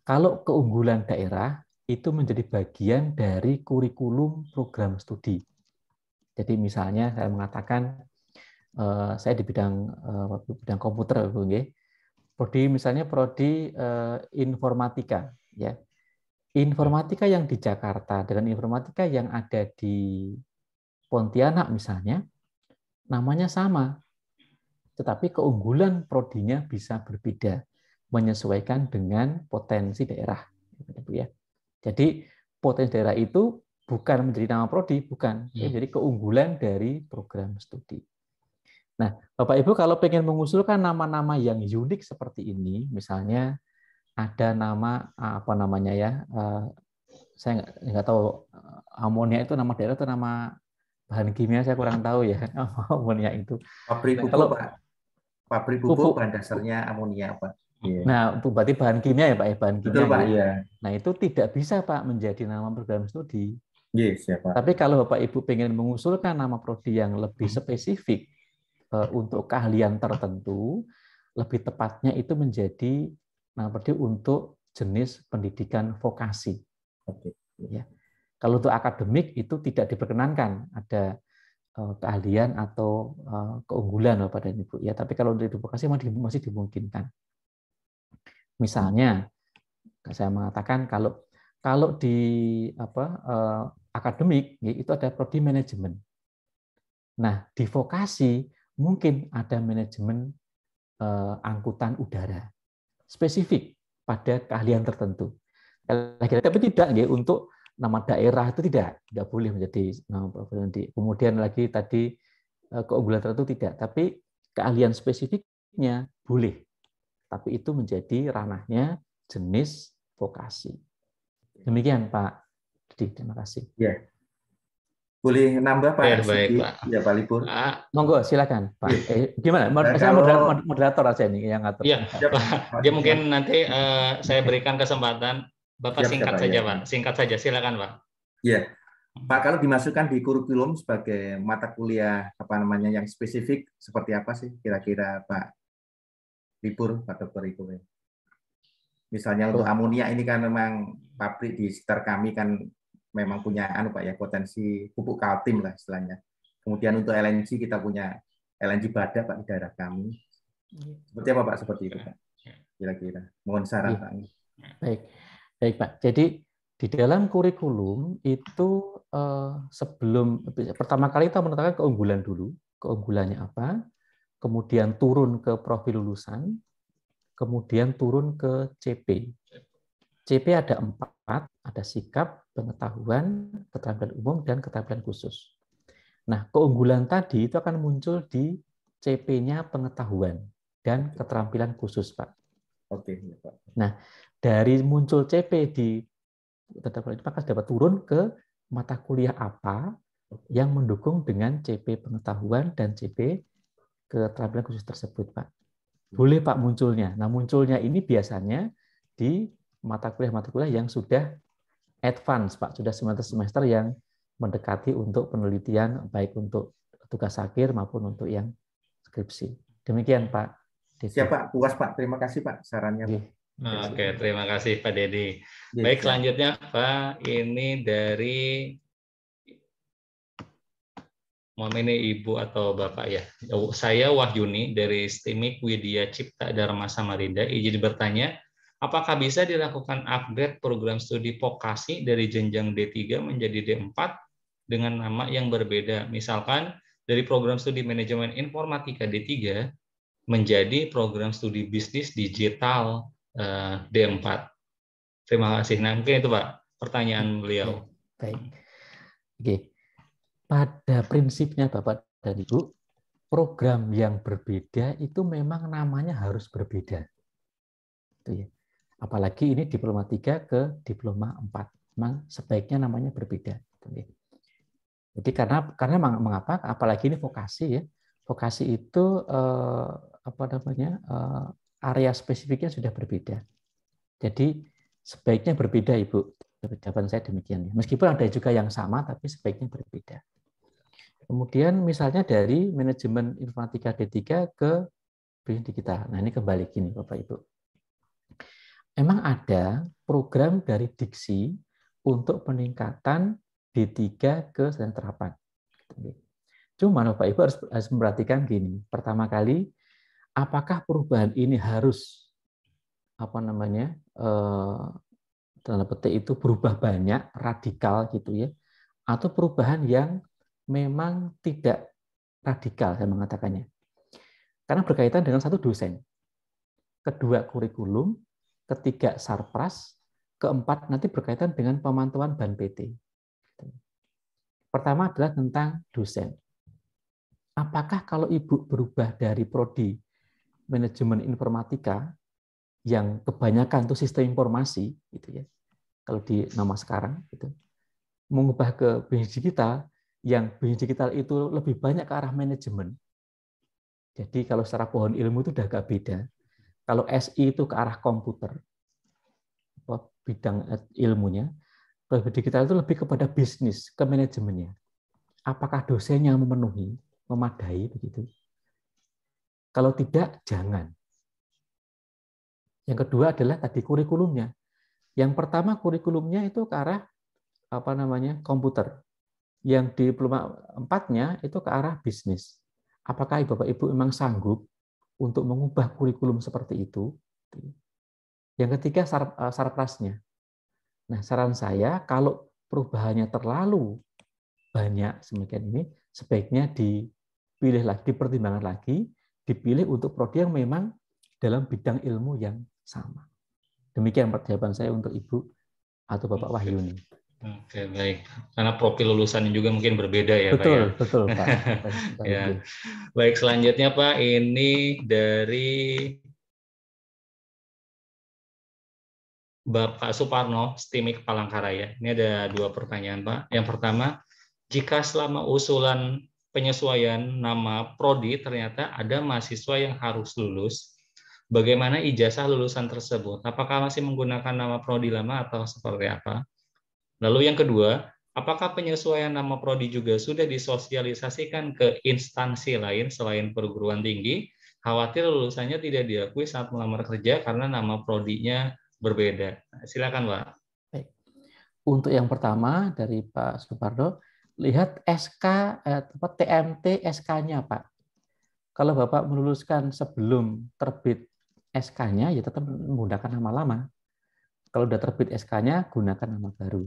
Kalau keunggulan daerah itu menjadi bagian dari kurikulum program studi. Jadi misalnya saya mengatakan saya di bidang komputer, prodi misalnya prodi informatika, ya. Informatika yang di Jakarta dengan informatika yang ada di Pontianak misalnya, namanya sama. Tetapi keunggulan prodinya bisa berbeda, menyesuaikan dengan potensi daerah. Jadi potensi daerah itu bukan menjadi nama prodi, bukan. Jadi keunggulan dari program studi. Nah, Bapak Ibu kalau pengen mengusulkan nama-nama yang unik seperti ini, misalnya ada nama apa namanya ya, saya nggak tahu amonia itu nama daerah atau nama bahan kimia, saya kurang tahu ya amonia itu. Pabrik pupuk, kalau Pak. Pabrik pupuk bahan dasarnya amonia, Pak. Nah, berarti bahan kimia ya Pak, bahan kimia. Betul, Pak, ya. Nah, itu tidak bisa Pak menjadi nama program studi. Yes, ya, Pak. Tapi kalau Bapak Ibu pengen mengusulkan nama prodi yang lebih spesifik untuk keahlian tertentu, lebih tepatnya itu menjadi nama prodi untuk jenis pendidikan vokasi. Oke. Ya. Kalau untuk akademik itu tidak diperkenankan ada keahlian atau keunggulan Bapak dan Ibu ya, tapi kalau untuk vokasi masih dimungkinkan. Misalnya saya mengatakan kalau di akademik itu ada prodi manajemen. Nah, di vokasi mungkin ada manajemen angkutan udara spesifik pada keahlian tertentu. Tapi tidak untuk nama daerah itu tidak boleh menjadi nama prodi. Kemudian lagi tadi keunggulan tertentu tidak, tapi keahlian spesifiknya boleh. Tapi itu menjadi ranahnya jenis vokasi. Demikian Pak. Terima kasih. Ya. Boleh nambah Pak? Baik, Pak. Ya, Pak Libur. Monggo, silakan Pak. Gimana? Saya moderator aja nih yang ngatur. Iya, Pak. Dia mungkin nanti saya berikan kesempatan. Bapak singkat saja, Pak. Singkat saja, silakan, Pak. Iya. Pak, kalau dimasukkan di kurikulum sebagai mata kuliah yang spesifik seperti apa sih kira-kira Pak Libur, Pak Dokter itu? Misalnya untuk amonia ini kan memang pabrik di sekitar kami kan memang punya potensi pupuk kaltim lah istilahnya. Kemudian untuk LNG kita punya LNG Bada Pak di daerah kami. Seperti apa Pak seperti itu Pak? Kira-kira. Mohon saran Pak. Baik Pak. Jadi di dalam kurikulum itu pertama kali kita menetapkan keunggulan dulu. Keunggulannya apa? Kemudian turun ke profil lulusan. Kemudian turun ke CP. CP ada 4, ada sikap, pengetahuan, keterampilan umum, dan keterampilan khusus. Nah, keunggulan tadi itu akan muncul di CP-nya pengetahuan dan keterampilan khusus, Pak. Oke, Pak. Nah, dari muncul CP di keterampilan maka dapat turun ke mata kuliah apa yang mendukung dengan CP pengetahuan dan CP keterampilan khusus tersebut, Pak. boleh Pak munculnya. Nah, munculnya ini biasanya di mata kuliah yang sudah advance, Pak, sudah semester-semester yang mendekati untuk penelitian, baik untuk tugas akhir maupun untuk yang skripsi. Demikian Pak Dedi. Siap Pak, puas Pak. Terima kasih Pak sarannya. Oke, terima kasih Pak Dedi. Baik, selanjutnya Pak, ini dari ini Ibu atau Bapak ya. Saya Wahyuni dari STIMIK Widya Cipta Dharma Samarinda. Izin bertanya, apakah bisa dilakukan upgrade program studi vokasi dari jenjang D3 menjadi D4 dengan nama yang berbeda? Misalkan dari program studi manajemen informatika D3 menjadi program studi bisnis digital D4. Terima kasih. Nah, mungkin itu Pak pertanyaan beliau. Baik. Oke. Pada prinsipnya Bapak dan Ibu, program yang berbeda itu memang namanya harus berbeda. Itu ya. Apalagi ini diploma 3 ke diploma 4. Memang sebaiknya namanya berbeda. Jadi karena mengapa? Apalagi ini vokasi ya. Vokasi itu area spesifiknya sudah berbeda. Jadi sebaiknya berbeda Ibu. Jawaban saya demikian ya. Meskipun ada juga yang sama, tapi sebaiknya berbeda. Kemudian misalnya dari manajemen informatika D3 ke bisnis digital. Nah ini kembali gini Bapak Ibu. Memang ada program dari Diksi untuk peningkatan D3 ke sedang terapan. Cuma Bapak Ibu harus memperhatikan gini. Pertama kali, apakah perubahan ini harus tanda petik itu berubah banyak, radikal gitu ya, atau perubahan yang memang tidak radikal, saya mengatakannya. Karena berkaitan dengan satu dosen, kedua kurikulum, ketiga sarpras, keempat nanti berkaitan dengan pemantauan ban PT. Pertama adalah tentang dosen. Apakah kalau Ibu berubah dari prodi manajemen informatika yang kebanyakan itu sistem informasi, gitu ya, kalau di nama sekarang, gitu, mengubah ke bisnis digital, yang bisnis digital itu lebih banyak ke arah manajemen. Jadi kalau secara pohon ilmu itu udah agak beda. Kalau SI itu ke arah komputer, bidang ilmunya, kalau digital itu lebih kepada bisnis, ke manajemennya. Apakah dosennya memenuhi, memadai begitu? Kalau tidak, jangan. Yang kedua adalah tadi kurikulumnya. Yang pertama kurikulumnya itu ke arah komputer. Yang di diploma 4-nya itu ke arah bisnis. Apakah Bapak Ibu memang sanggup untuk mengubah kurikulum seperti itu? Yang ketiga sarprasnya. Nah, saran saya kalau perubahannya terlalu banyak semakin ini, sebaiknya dipilih lagi, dipertimbangkan lagi, dipilih untuk prodi yang memang dalam bidang ilmu yang sama. Demikian jawaban saya untuk Ibu atau Bapak Wahyuni. Oke, baik. Karena profil lulusannya juga mungkin berbeda ya, Pak ya. Betul, Pak. Ya. Baik, selanjutnya Pak, ini dari Bapak Suparno, STIMIK Palangkaraya. Ini ada 2 pertanyaan, Pak. Yang pertama, jika selama usulan penyesuaian nama prodi ternyata ada mahasiswa yang harus lulus, bagaimana ijazah lulusan tersebut? Apakah masih menggunakan nama prodi lama atau seperti apa? Lalu yang kedua, apakah penyesuaian nama prodi juga sudah disosialisasikan ke instansi lain selain perguruan tinggi? Khawatir lulusannya tidak diakui saat melamar kerja karena nama prodinya berbeda. Silakan, Pak. Baik. Untuk yang pertama dari Pak Supardo, lihat SK TMT SK-nya, Pak. Kalau Bapak meluluskan sebelum terbit SK-nya, ya tetap menggunakan nama lama. Kalau sudah terbit SK-nya, gunakan nama baru.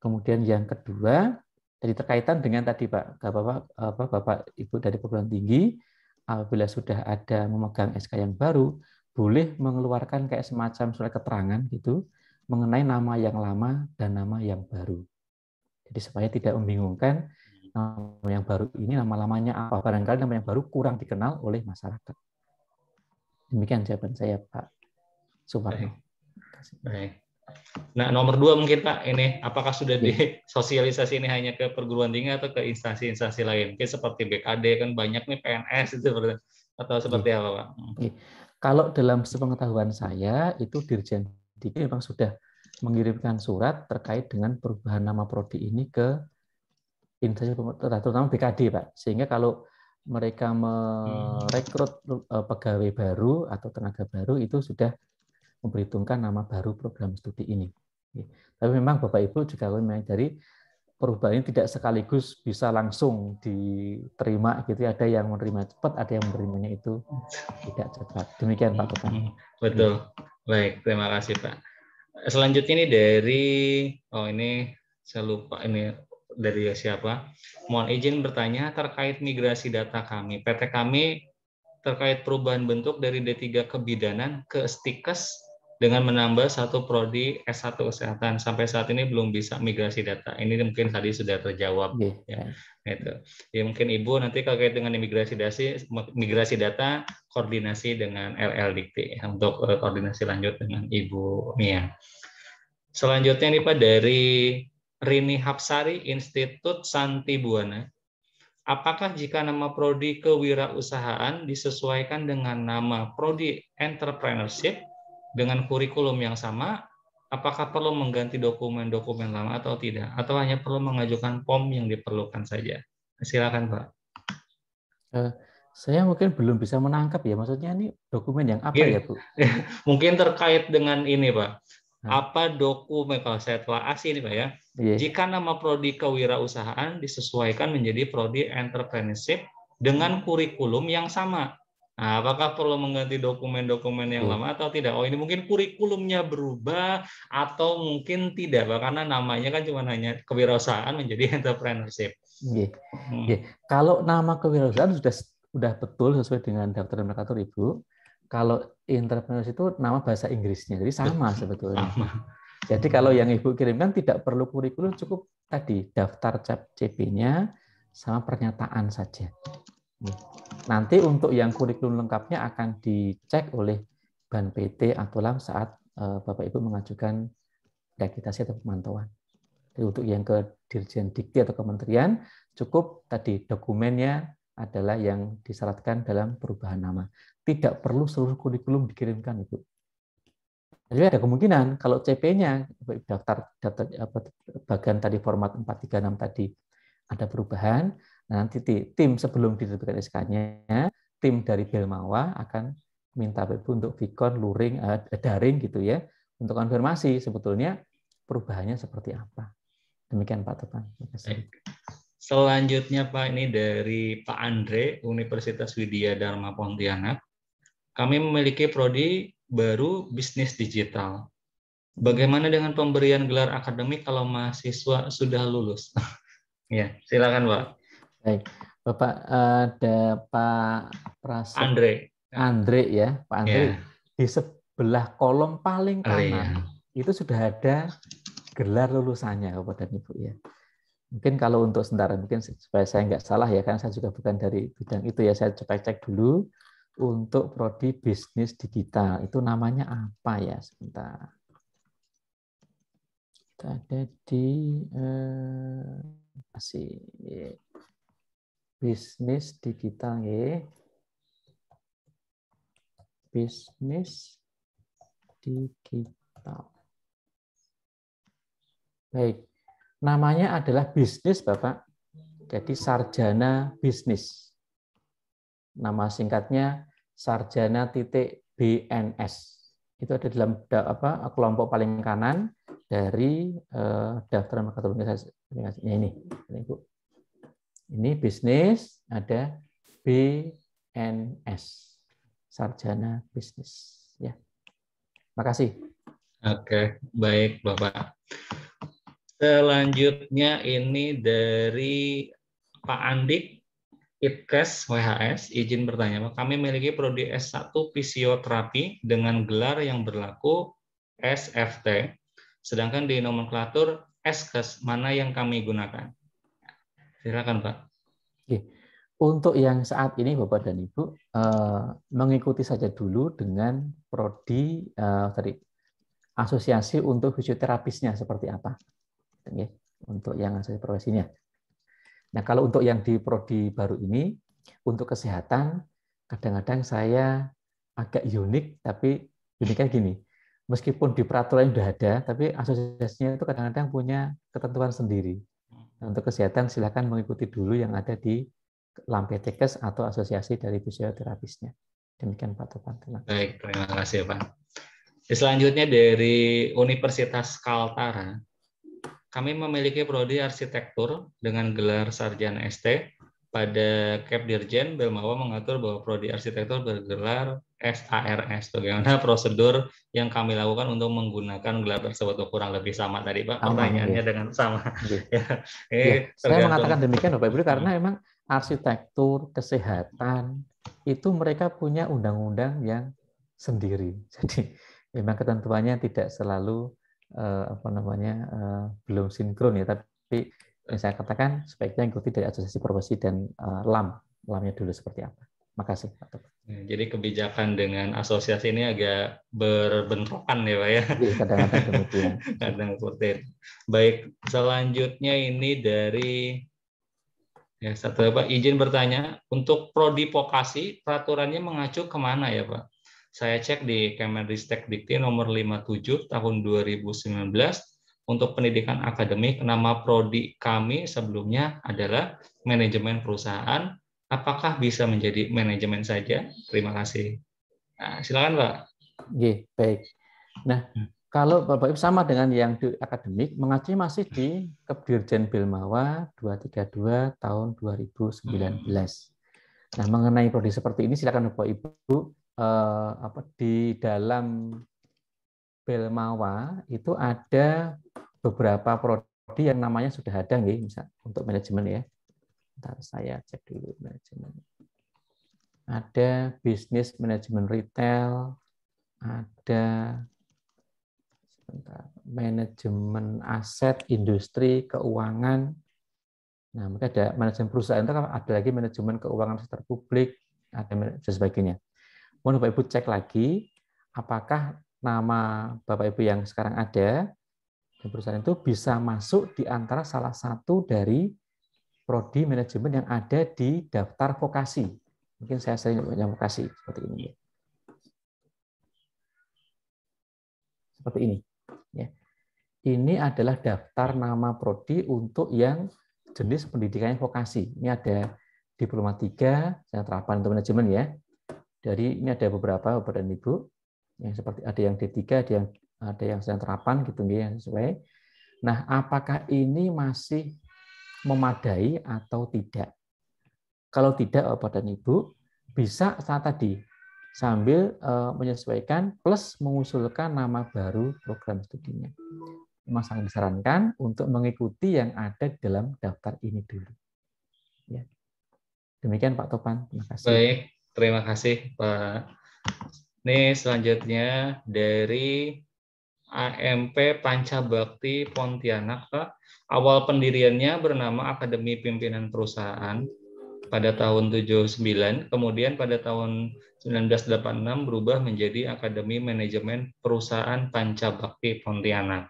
Kemudian yang kedua, jadi terkaitan dengan tadi Bapak Ibu dari perguruan tinggi, apabila sudah ada memegang SK yang baru, boleh mengeluarkan kayak semacam surat keterangan gitu mengenai nama yang lama dan nama yang baru. Jadi supaya tidak membingungkan nama yang baru ini nama lamanya apa, barangkali nama yang baru kurang dikenal oleh masyarakat. Demikian jawaban saya, Pak Suparno. Baik. Nah, nomor 2 mungkin Pak, ini apakah sudah disosialisasi ini hanya ke perguruan tinggi atau ke instansi-instansi lain? Mungkin seperti BKD kan banyak nih PNS itu atau seperti apa, Pak? Kalau dalam sepengetahuan saya, itu Dirjen Dikti memang sudah mengirimkan surat terkait dengan perubahan nama prodi ini ke instansi pemerintah, terutama BKD, Pak. Sehingga kalau mereka merekrut pegawai baru atau tenaga baru, itu sudah memperhitungkan nama baru program studi ini. Tapi memang Bapak Ibu juga dari perubahan ini tidak sekaligus bisa langsung diterima gitu. Ada yang menerima cepat, ada yang menerimanya itu tidak cepat. Demikian Pak Tukan. Betul. Baik, terima kasih Pak. Selanjutnya ini dari ini saya lupa ini dari siapa. Mohon izin bertanya terkait migrasi data kami. PT kami terkait perubahan bentuk dari D3 Kebidanan ke Stikes dengan menambah satu prodi S1 Kesehatan. Sampai saat ini belum bisa migrasi data. Ini mungkin tadi sudah terjawab. Ya, itu. Ya, mungkin Ibu nanti terkait dengan migrasi data, koordinasi dengan LL Dikti untuk koordinasi lanjut dengan Ibu Mia. Selanjutnya nih Pak dari Rini Hapsari, Institut Santi Buana. Apakah jika nama prodi kewirausahaan disesuaikan dengan nama prodi entrepreneurship dengan kurikulum yang sama, apakah perlu mengganti dokumen-dokumen lama atau tidak? Atau hanya perlu mengajukan POM yang diperlukan saja? Silakan Pak. Saya mungkin belum bisa menangkap ya, maksudnya ini dokumen yang apa ya Bu? Mungkin terkait dengan ini Pak. Apa dokumen, kalau saya telah asih ini Pak ya, jika nama prodi kewirausahaan disesuaikan menjadi prodi entrepreneurship dengan kurikulum yang sama. Nah, apakah perlu mengganti dokumen-dokumen yang lama atau tidak? Oh, ini mungkin kurikulumnya berubah atau mungkin tidak, Pak, karena namanya kan cuma hanya kewirausahaan menjadi entrepreneurship. Kalau nama kewirausahaan sudah betul sesuai dengan daftar nomenklatur Ibu. Kalau entrepreneurship itu nama bahasa Inggrisnya, jadi sama sebetulnya. Jadi kalau yang Ibu kirimkan tidak perlu kurikulum, cukup tadi daftar cap CP-nya sama pernyataan saja. Nanti untuk yang kurikulum lengkapnya akan dicek oleh Ban PT atau LAM saat Bapak Ibu mengajukan reakreditasi atau pemantauan. Jadi untuk yang ke Dirjen Dikti atau Kementerian, cukup tadi dokumennya adalah yang disyaratkan dalam perubahan nama. Tidak perlu seluruh kurikulum dikirimkan, Ibu. Jadi ada kemungkinan kalau CP-nya daftar bagian tadi format 436 tadi ada perubahan, nanti tim sebelum diterbitkan SK-nya, tim dari Belmawa akan minta Ibu untuk Vicon, luring, daring gitu ya, untuk konfirmasi sebetulnya perubahannya seperti apa. Demikian Pak Topan. Selanjutnya Pak, ini dari Pak Andre, Universitas Widya Dharma Pontianak. Kami memiliki prodi baru bisnis digital. Bagaimana dengan pemberian gelar akademik kalau mahasiswa sudah lulus? Ya, silakan Pak. Baik, Bapak ada Pak Andre ya, Pak Andre ya. Di sebelah kolom paling kanan itu sudah ada gelar lulusannya Bapak dan Ibu ya. Mungkin kalau untuk sementara, mungkin supaya saya nggak salah ya, karena saya juga bukan dari bidang itu ya, saya coba cek dulu untuk prodi bisnis digital itu namanya apa ya, sebentar. Kita ada di masih bisnis digital ya, bisnis digital. Baik. Namanya adalah bisnis, Bapak. Jadi sarjana bisnis. Nama singkatnya sarjana.bns. Itu ada dalam kelompok paling kanan dari daftar nomenklatur ini. Ini bisnis, ada BNS. Sarjana bisnis. Ya. Makasih. Oke, baik Bapak. Selanjutnya ini dari Pak Andik, Itkes WHS, izin bertanya, kami memiliki prodi S1 fisioterapi dengan gelar yang berlaku SFT, sedangkan di nomenklatur Skes, mana yang kami gunakan? Silakan Pak. Untuk yang saat ini Bapak dan Ibu, mengikuti saja dulu dengan prodi asosiasi untuk fisioterapisnya seperti apa. Untuk yang asosiasi profesinya. Nah, kalau untuk yang di prodi baru ini, untuk kesehatan kadang-kadang saya agak unik, tapi uniknya gini, meskipun di peraturan sudah ada, tapi asosiasinya itu kadang-kadang punya ketentuan sendiri. Untuk kesehatan silakan mengikuti dulu yang ada di LAMPTKes atau asosiasi dari fisioterapisnya. Demikian Pak Topan. Baik, terima kasih Pak. Selanjutnya dari Universitas Kaltara, kami memiliki prodi arsitektur dengan gelar sarjana ST. Pada Kep Dirjen, Belmawa mengatur bahwa prodi arsitektur bergelar SARS. Bagaimana prosedur yang kami lakukan untuk menggunakan gelar tersebut? Kurang lebih sama tadi Pak, pertanyaannya dengan sama. Saya mengatakan demikian Bapak Ibu karena memang arsitektur, kesehatan, itu mereka punya undang-undang yang sendiri. Jadi memang ketentuannya tidak selalu belum sinkron ya, tapi yang saya katakan sebaiknya ikuti dari asosiasi profesi dan LAM-nya dulu seperti apa. Makasih Pak Topan. Jadi kebijakan dengan asosiasi ini agak berbentrokan ya Pak ya. Kadang-kadang demikian. Kadang seperti itu. Baik, selanjutnya ini dari satu Pak, izin bertanya, untuk prodi vokasi peraturannya mengacu kemana ya Pak? Saya cek di Kemendristek Dikti nomor 57 tahun 2019 untuk pendidikan akademik, nama prodi kami sebelumnya adalah manajemen perusahaan. Apakah bisa menjadi manajemen saja? Terima kasih. Nah, silakan Pak. Baik. Nah, kalau Bapak Ibu sama dengan yang di akademik, mengacu masih di Kepdirjen Belmawa 232 tahun 2019. Nah, mengenai prodi seperti ini, silakan Bapak Ibu di dalam Belmawa itu ada beberapa prodi yang namanya sudah ada misal untuk manajemen ya. Bentar, saya cek dulu manajemen. Ada bisnis manajemen retail, ada manajemen aset, industri, keuangan. Nah, maka ada manajemen perusahaan, itu ada lagi manajemen keuangan sektor publik, ada dan sebagainya. Mohon Bapak Ibu cek lagi apakah nama Bapak Ibu yang sekarang ada di perusahaan itu bisa masuk di antara salah satu dari prodi manajemen yang ada di daftar vokasi. Mungkin saya sering yang vokasi seperti ini. Seperti ini. Ya. Ini adalah daftar nama prodi untuk yang jenis pendidikannya vokasi. Ini ada Diploma 3, yang terapan untuk manajemen ya. Dari ini ada beberapa Bapak dan Ibu yang seperti ada yang D3, ada yang sedang terapan gitu ya sesuai. Nah, apakah ini masih memadai atau tidak? Kalau tidak Bapak dan Ibu bisa saat tadi sambil menyesuaikan plus mengusulkan nama baru program studinya. Memang sangat disarankan untuk mengikuti yang ada di dalam daftar ini dulu. Ya. Demikian Pak Topan, terima kasih. Baik, terima kasih Pak. Ini selanjutnya dari AMP Pancabakti Pontianak, Pak. Awal pendiriannya bernama Akademi Pimpinan Perusahaan pada tahun 79, kemudian pada tahun 1986 berubah menjadi Akademi Manajemen Perusahaan Pancabakti Pontianak.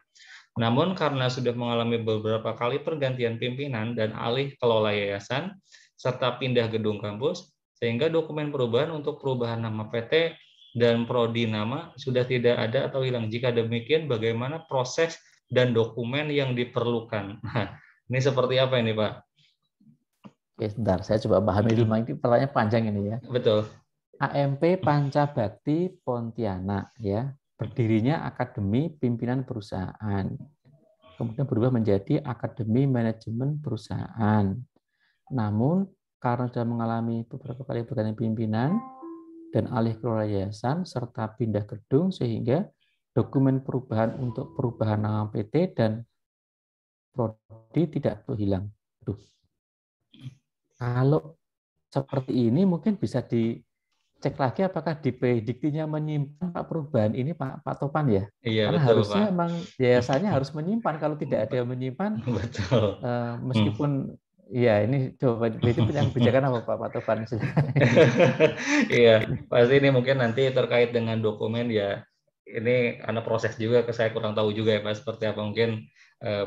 Namun karena sudah mengalami beberapa kali pergantian pimpinan dan alih kelola yayasan, serta pindah gedung kampus, sehingga dokumen perubahan untuk perubahan nama PT dan prodi nama sudah tidak ada atau hilang. Jika demikian, bagaimana proses dan dokumen yang diperlukan? Nah, ini seperti apa ini, Pak? Oke, sebentar, saya coba pahami dulu. Ini pertanyaan panjang ini ya. Betul. AMP Pancabakti Pontianak ya, berdirinya Akademi Pimpinan Perusahaan. Kemudian berubah menjadi Akademi Manajemen Perusahaan. Namun karena sudah mengalami beberapa kali pergantian pimpinan dan alih kelola yayasan serta pindah gedung, sehingga dokumen perubahan untuk perubahan nama PT dan prodi tidak hilang. Kalau seperti ini mungkin bisa dicek lagi apakah di Diktinya menyimpan Pak perubahan ini Pak Topan ya? Iya, karena betul, harusnya Pak. Emang yayasannya harus menyimpan. Kalau tidak ada yang menyimpan, betul. Meskipun iya, ini coba itu yang kebijakan apa Pak Topan? Iya, pasti ini mungkin nanti terkait dengan dokumen ya. Ini karena proses juga, saya kurang tahu juga ya Pak seperti apa. Mungkin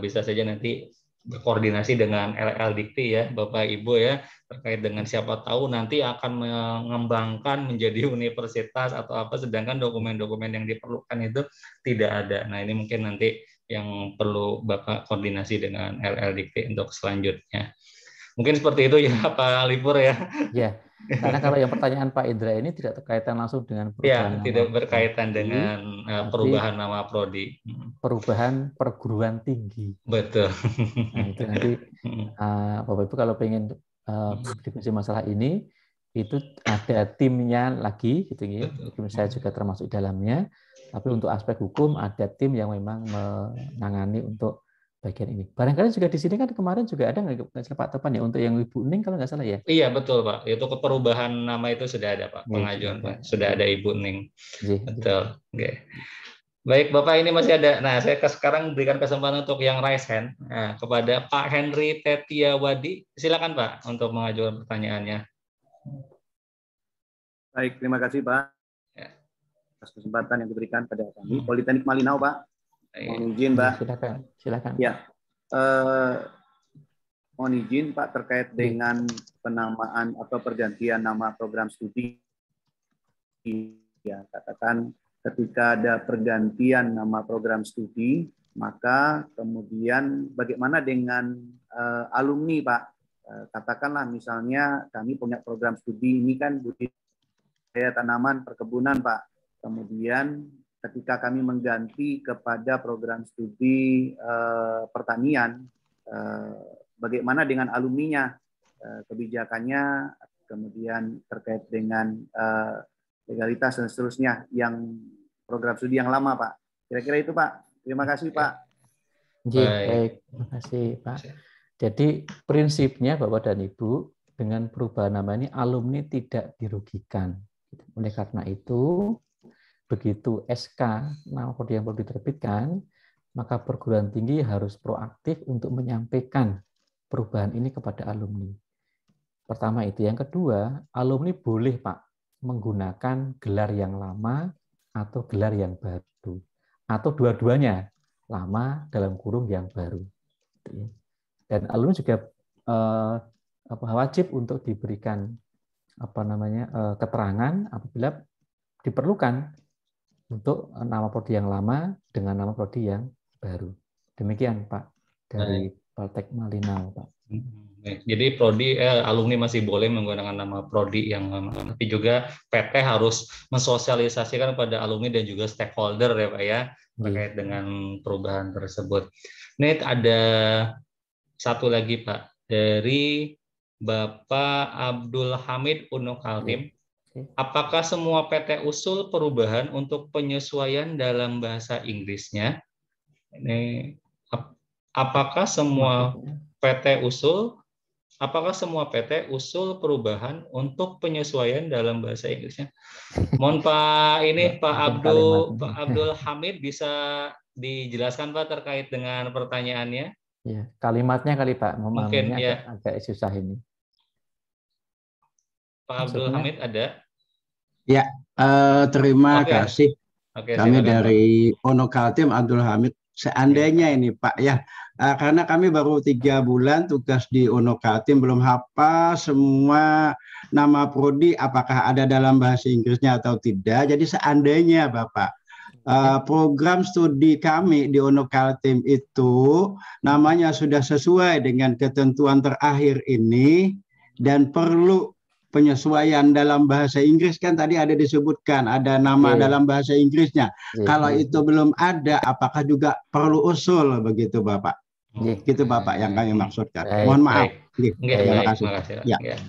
bisa saja nanti berkoordinasi dengan LL Dikti ya, Bapak Ibu ya, terkait dengan siapa tahu nanti akan mengembangkan menjadi universitas atau apa, sedangkan dokumen-dokumen yang diperlukan itu tidak ada. Nah, ini mungkin nanti yang perlu Bapak koordinasi dengan LL Dikti untuk selanjutnya. Mungkin seperti itu ya Pak Libur ya. Ya, karena kalau yang pertanyaan Pak Indra ini tidak terkaitan langsung dengan perubahan ya, tidak berkaitan prodi, dengan perubahan nama prodi. Perubahan perguruan tinggi. Betul. Nah, itu nanti Bapak Ibu kalau pengen berdiskusi masalah ini, itu ada timnya lagi, gitu ya. Saya juga termasuk dalamnya. Tapi untuk aspek hukum ada tim yang memang menangani untuk bagian ini. Barangkali juga di sini kan kemarin juga ada nggak Pak Topan ya untuk yang Ibu Ning kalau nggak salah ya? Iya betul Pak. Itu perubahan nama itu sudah ada Pak. Pengajuan Pak. Sudah ada Ibu Ning. Betul. Oke. Baik Bapak, ini masih ada. Nah, saya sekarang berikan kesempatan untuk yang raise hand kepada Pak Henry Tetiawadi. Silakan Pak untuk mengajukan pertanyaannya. Baik, terima kasih Pak atas kesempatan yang diberikan pada kami. Politeknik Malinau Pak. Mohon izin Pak. Silakan. Ya, mohon izin Pak terkait dengan penamaan atau pergantian nama program studi. Ya, katakan ketika ada pergantian nama program studi, maka kemudian bagaimana dengan alumni Pak? Katakanlah misalnya kami punya program studi ini kan budidaya tanaman perkebunan Pak. Kemudian ketika kami mengganti kepada program studi pertanian, bagaimana dengan alumninya, kebijakannya, kemudian terkait dengan legalitas dan seterusnya yang program studi yang lama Pak. Kira-kira itu Pak. Terima kasih Pak. Baik, terima kasih Pak. Jadi prinsipnya Bapak dan Ibu dengan perubahan nama ini alumni tidak dirugikan. Oleh karena itu begitu SK nama prodi yang perlu diterbitkan, maka perguruan tinggi harus proaktif untuk menyampaikan perubahan ini kepada alumni. Pertama itu. Yang kedua, alumni boleh Pak menggunakan gelar yang lama atau gelar yang baru. Atau dua-duanya, lama dalam kurung yang baru. Dan alumni juga wajib untuk diberikan keterangan apabila diperlukan untuk nama prodi yang lama dengan nama prodi yang baru. Demikian Pak dari Poltek Malinau Pak. Jadi prodi alumni masih boleh menggunakan nama prodi yang lama, tapi juga PT harus mensosialisasikan pada alumni dan juga stakeholder ya Pak ya terkait dengan perubahan tersebut. Ini ada satu lagi Pak dari Bapak Abdul Hamid Uno Kaltim. Apakah semua PT usul perubahan untuk penyesuaian dalam bahasa Inggrisnya? Ini apakah semua PT usul perubahan untuk penyesuaian dalam bahasa Inggrisnya? Mohon Pak Abdul Hamid bisa dijelaskan Pak terkait dengan pertanyaannya? Ya, kalimatnya kali Pak, mungkin ya agak susah ini. Pak Abdul Hamid ada? Ya, terima kasih. Kami dari Uno Kaltim Abdul Hamid. Seandainya ini Pak ya, karena kami baru 3 bulan tugas di Uno Kaltim, belum hafal semua nama prodi apakah ada dalam bahasa Inggrisnya atau tidak. Jadi seandainya Bapak, program studi kami di Uno Kaltim itu namanya sudah sesuai dengan ketentuan terakhir ini dan perlu penyesuaian dalam bahasa Inggris, kan tadi ada disebutkan ada nama dalam bahasa Inggrisnya. Kalau itu belum ada, apakah juga perlu usul begitu Bapak? Gitu Bapak yang kami maksudkan. Mohon maaf. Terima kasih. Ya.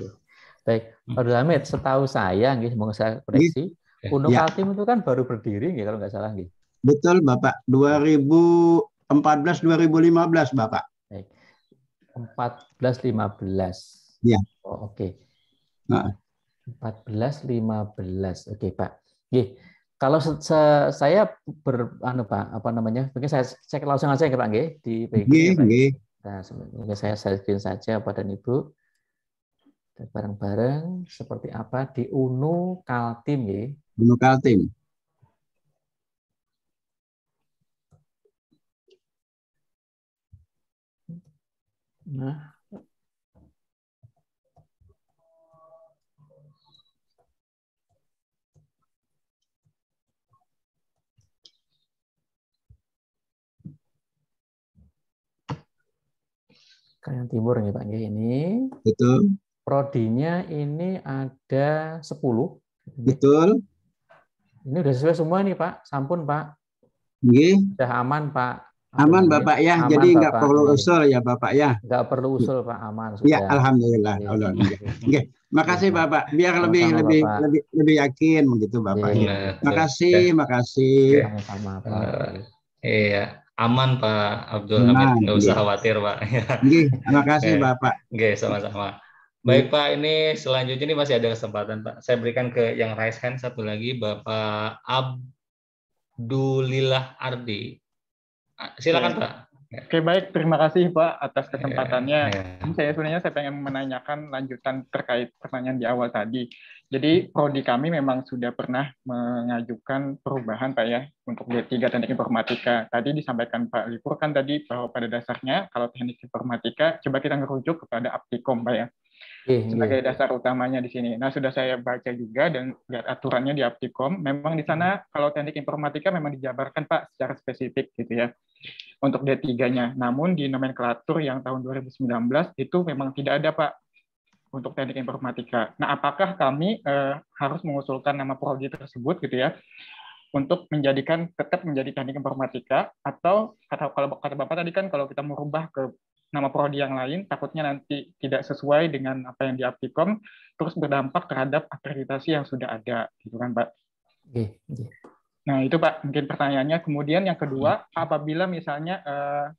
Baik, Pak Abdul Hamid, setahu saya, mau saya koreksi, Uno Kaltim itu kan baru berdiri, kalau nggak salah. Betul Bapak, 2014-2015 Bapak. Baik. 14-15. Ya. Oh, oke. Nah. 14-15. Oke, Pak. Kalau saya mungkin saya langsung aja ya Pak di PG. Nah, mungkin saya screen saja Bapak dan Ibu. Bareng-bareng seperti apa di Uno Kaltim ya. Uno Kaltim. Nah. Kalian Timur nih Pak, ini. Betul. Prodinya ini ada 10. Betul. Ini udah sesuai semua nih Pak, sampun Pak. Nggih. Sudah aman Pak. Aman Bapak ya, aman, jadi nggak Bapak. perlu usul ya Bapak ya. Nggak perlu usul Pak, aman sudah. Ya alhamdulillah. Oke, makasih Bapak. Biar lebih yakin begitu Bapak. Makasih. Sama-sama Pak. Iya, aman Pak Abdul Hamid, nggak usah khawatir Pak. Makasih Bapak. Oke, sama-sama. Baik Pak, ini selanjutnya ini masih ada kesempatan Pak. Saya berikan ke yang raise hand satu lagi, Bapak Abdulillah Ardi. Silakan Pak. Oke, baik, terima kasih Pak atas kesempatannya. Saya pengen menanyakan lanjutan terkait pertanyaan di awal tadi. Jadi prodi kami memang sudah pernah mengajukan perubahan Pak ya untuk D3 Teknik Informatika. Tadi disampaikan Pak Lipur kan tadi bahwa pada dasarnya kalau Teknik Informatika coba kita ngerujuk kepada Aptikom Pak ya. Sebagai dasar utamanya di sini. Nah, sudah saya baca juga dan lihat aturannya di Aptikom, memang di sana kalau Teknik Informatika memang dijabarkan Pak secara spesifik gitu ya. Untuk D3-nya. Namun di nomenklatur yang tahun 2019 itu memang tidak ada Pak untuk Teknik Informatika. Nah, apakah kami harus mengusulkan nama prodi tersebut gitu ya untuk tetap menjadi Teknik Informatika, atau kalau kata Bapak tadi kan kalau kita merubah ke nama prodi yang lain takutnya nanti tidak sesuai dengan apa yang di Aptikom terus berdampak terhadap akreditasi yang sudah ada gitu kan Pak. Nah, itu Pak, mungkin pertanyaannya. Kemudian yang kedua, apabila misalnya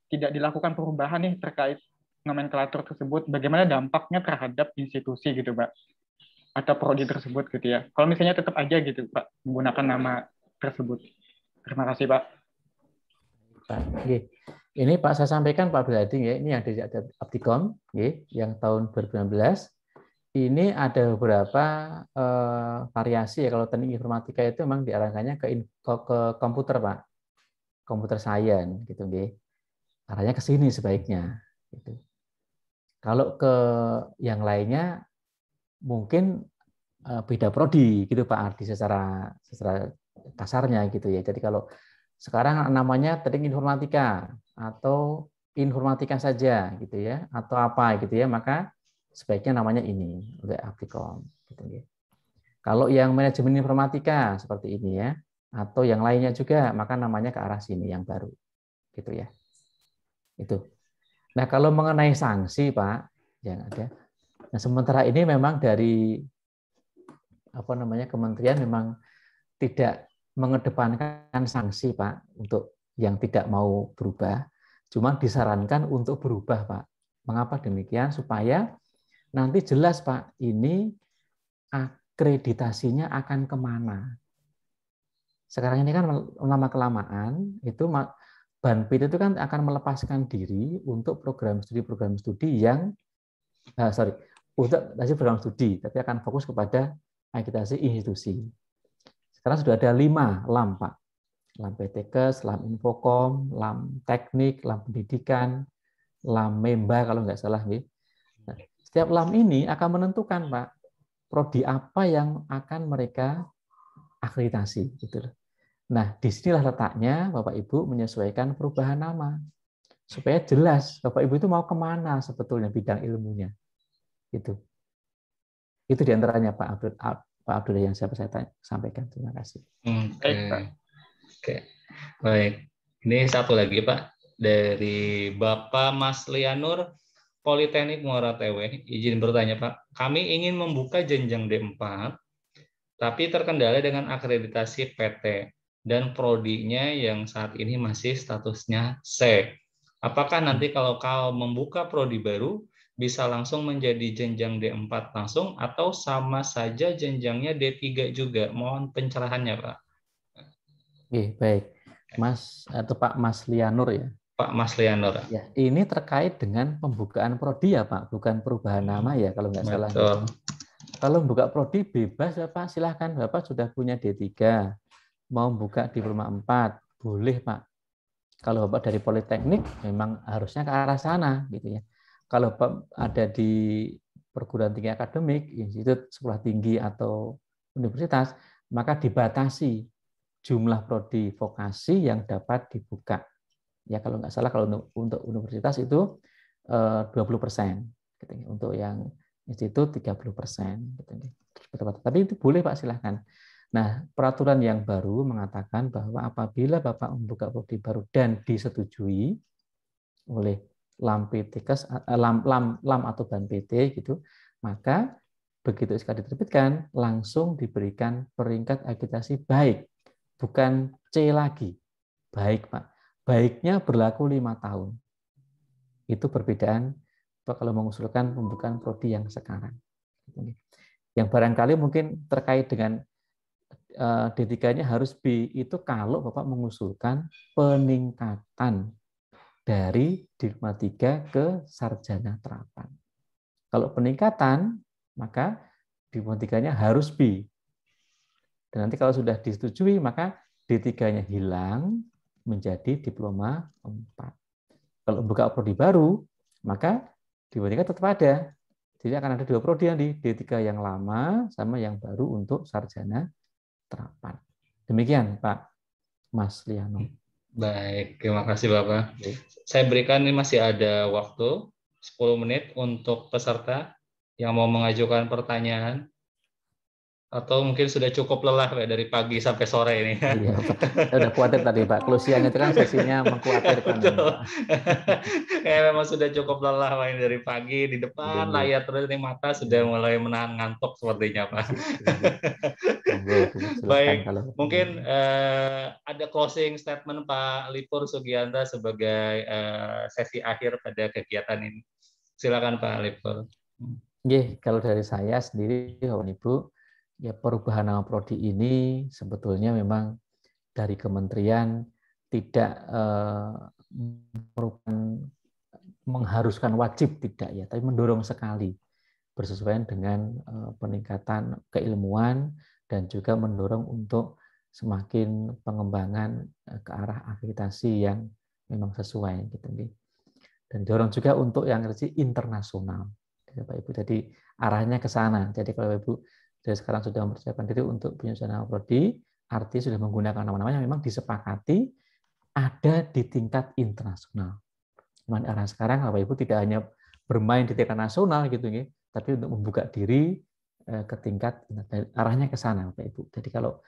tidak dilakukan perubahan nih terkait nomenklatur tersebut, bagaimana dampaknya terhadap institusi gitu Pak? Atau prodi tersebut gitu ya. Kalau misalnya tetap aja gitu Pak, menggunakan nama tersebut. Terima kasih Pak. Ini Pak saya sampaikan Pak Berhadi ya, ini yang dari Aptikom yang tahun 2019. Ini ada beberapa variasi ya. Kalau teknik informatika itu memang diarahkannya ke komputer Pak, komputer science gitu, arahnya ke sini sebaiknya. Gitu. Kalau ke yang lainnya mungkin beda prodi gitu Pak Ardi secara kasarnya gitu ya. Jadi kalau sekarang namanya teknik informatika atau informatika saja gitu ya, atau apa gitu ya, maka sebaiknya namanya ini oleh Aptikom. Gitu ya. Kalau yang manajemen informatika seperti ini ya, atau yang lainnya juga, maka namanya ke arah sini yang baru, gitu ya. Itu. Nah kalau mengenai sanksi Pak, yang ada. Nah sementara ini memang dari kementerian memang tidak mengedepankan sanksi Pak untuk yang tidak mau berubah, cuma disarankan untuk berubah Pak. Mengapa demikian? Supaya nanti jelas Pak, ini akreditasinya akan kemana. Sekarang ini kan lama-kelamaan, itu Banpit itu kan akan melepaskan diri untuk program studi yang, untuk program studi, tapi akan fokus kepada akreditasi institusi. Sekarang sudah ada 5 LAM Pak. LAM PTKes, LAM Infokom, LAM Teknik, LAM Pendidikan, LAM Memba kalau nggak salah. Setiap LAM ini akan menentukan Pak, prodi apa yang akan mereka akreditasi. Gitu. Nah, disinilah letaknya Bapak Ibu menyesuaikan perubahan nama. Supaya jelas Bapak Ibu itu mau kemana sebetulnya bidang ilmunya. Gitu. Itu diantaranya Pak Abdul yang saya sampaikan. Terima kasih. Oke. Baik. Ini satu lagi Pak, dari Bapak Mas Lianur, Politeknik Muara Tewe, izin bertanya Pak, kami ingin membuka jenjang D4, tapi terkendala dengan akreditasi PT dan prodinya yang saat ini masih statusnya C. Apakah nanti kalau membuka prodi baru bisa langsung menjadi jenjang D4 langsung atau sama saja jenjangnya D3 juga? Mohon pencerahannya Pak. Baik, Mas atau Pak Mas Lianur ya. Pak Mas Lianur. Ya, ini terkait dengan pembukaan prodi ya Pak, bukan perubahan nama ya kalau nggak salah. Kalau membuka prodi bebas Bapak, silahkan Bapak sudah punya D3, mau buka diploma 4, boleh Pak. Kalau Bapak dari Politeknik memang harusnya ke arah sana gitu ya. kalau ada di perguruan tinggi akademik, institut, sekolah tinggi atau universitas, maka dibatasi jumlah prodi vokasi yang dapat dibuka. Ya kalau nggak salah kalau untuk universitas itu 20%, gitu. Untuk yang institut 30%. Gitu. Tapi itu boleh Pak, silahkan. Nah, peraturan yang baru mengatakan bahwa apabila Bapak membuka prodi baru dan disetujui oleh LAM atau BAN PT gitu, maka begitu SK diterbitkan langsung diberikan peringkat akreditasi baik, bukan C lagi. Baik, Pak. Baiknya berlaku 5 tahun. Itu perbedaan kalau mengusulkan pembukaan prodi yang sekarang. Yang barangkali mungkin terkait dengan D3-nya harus B, itu kalau Bapak mengusulkan peningkatan dari Diploma 3 ke sarjana terapan. Kalau peningkatan, maka Diploma 3-nya harus B. Dan nanti kalau sudah disetujui, maka D3-nya hilang menjadi Diploma 4. Kalau membuka prodi baru, maka Diploma 3 tetap ada. Jadi akan ada 2 prodi yang di D3 yang lama sama yang baru untuk sarjana terapan. Demikian Pak Mas Liano. Baik, terima kasih Bapak. Saya berikan ini masih ada waktu 10 menit untuk peserta yang mau mengajukan pertanyaan. Atau mungkin sudah cukup lelah Pak, dari pagi sampai sore ini. Iya, Pak. Udah khawatir tadi Pak. Kalau siang itu kan sesinya mengkhawatirkan. Memang sudah cukup lelah Pak, dari pagi di depan layar terus ini mata sudah mulai menahan ngantuk sepertinya Pak. Baik, mungkin ada closing statement Pak Lipur Sugianta sebagai sesi akhir pada kegiatan ini. Silakan Pak Lipur. Kalau dari saya sendiri, Bapak Ibu, ya perubahan nama prodi ini sebetulnya memang dari kementerian tidak merupakan mengharuskan wajib, tidak ya, tapi mendorong sekali bersesuaian dengan peningkatan keilmuan dan juga mendorong untuk semakin pengembangan ke arah akreditasi yang memang sesuai gitu. Dan dorong juga untuk yang internasional, Bapak Ibu. Jadi arahnya ke sana. Jadi kalau Ibu dari sekarang sudah mempersiapkan diri untuk penyusunan nama prodi, artinya sudah menggunakan nama-nama yang memang disepakati ada di tingkat internasional. Cuman arah sekarang Bapak Ibu tidak hanya bermain di tingkat nasional gitu, tapi untuk membuka diri ke tingkat arahnya ke sana Bapak Ibu. Jadi kalau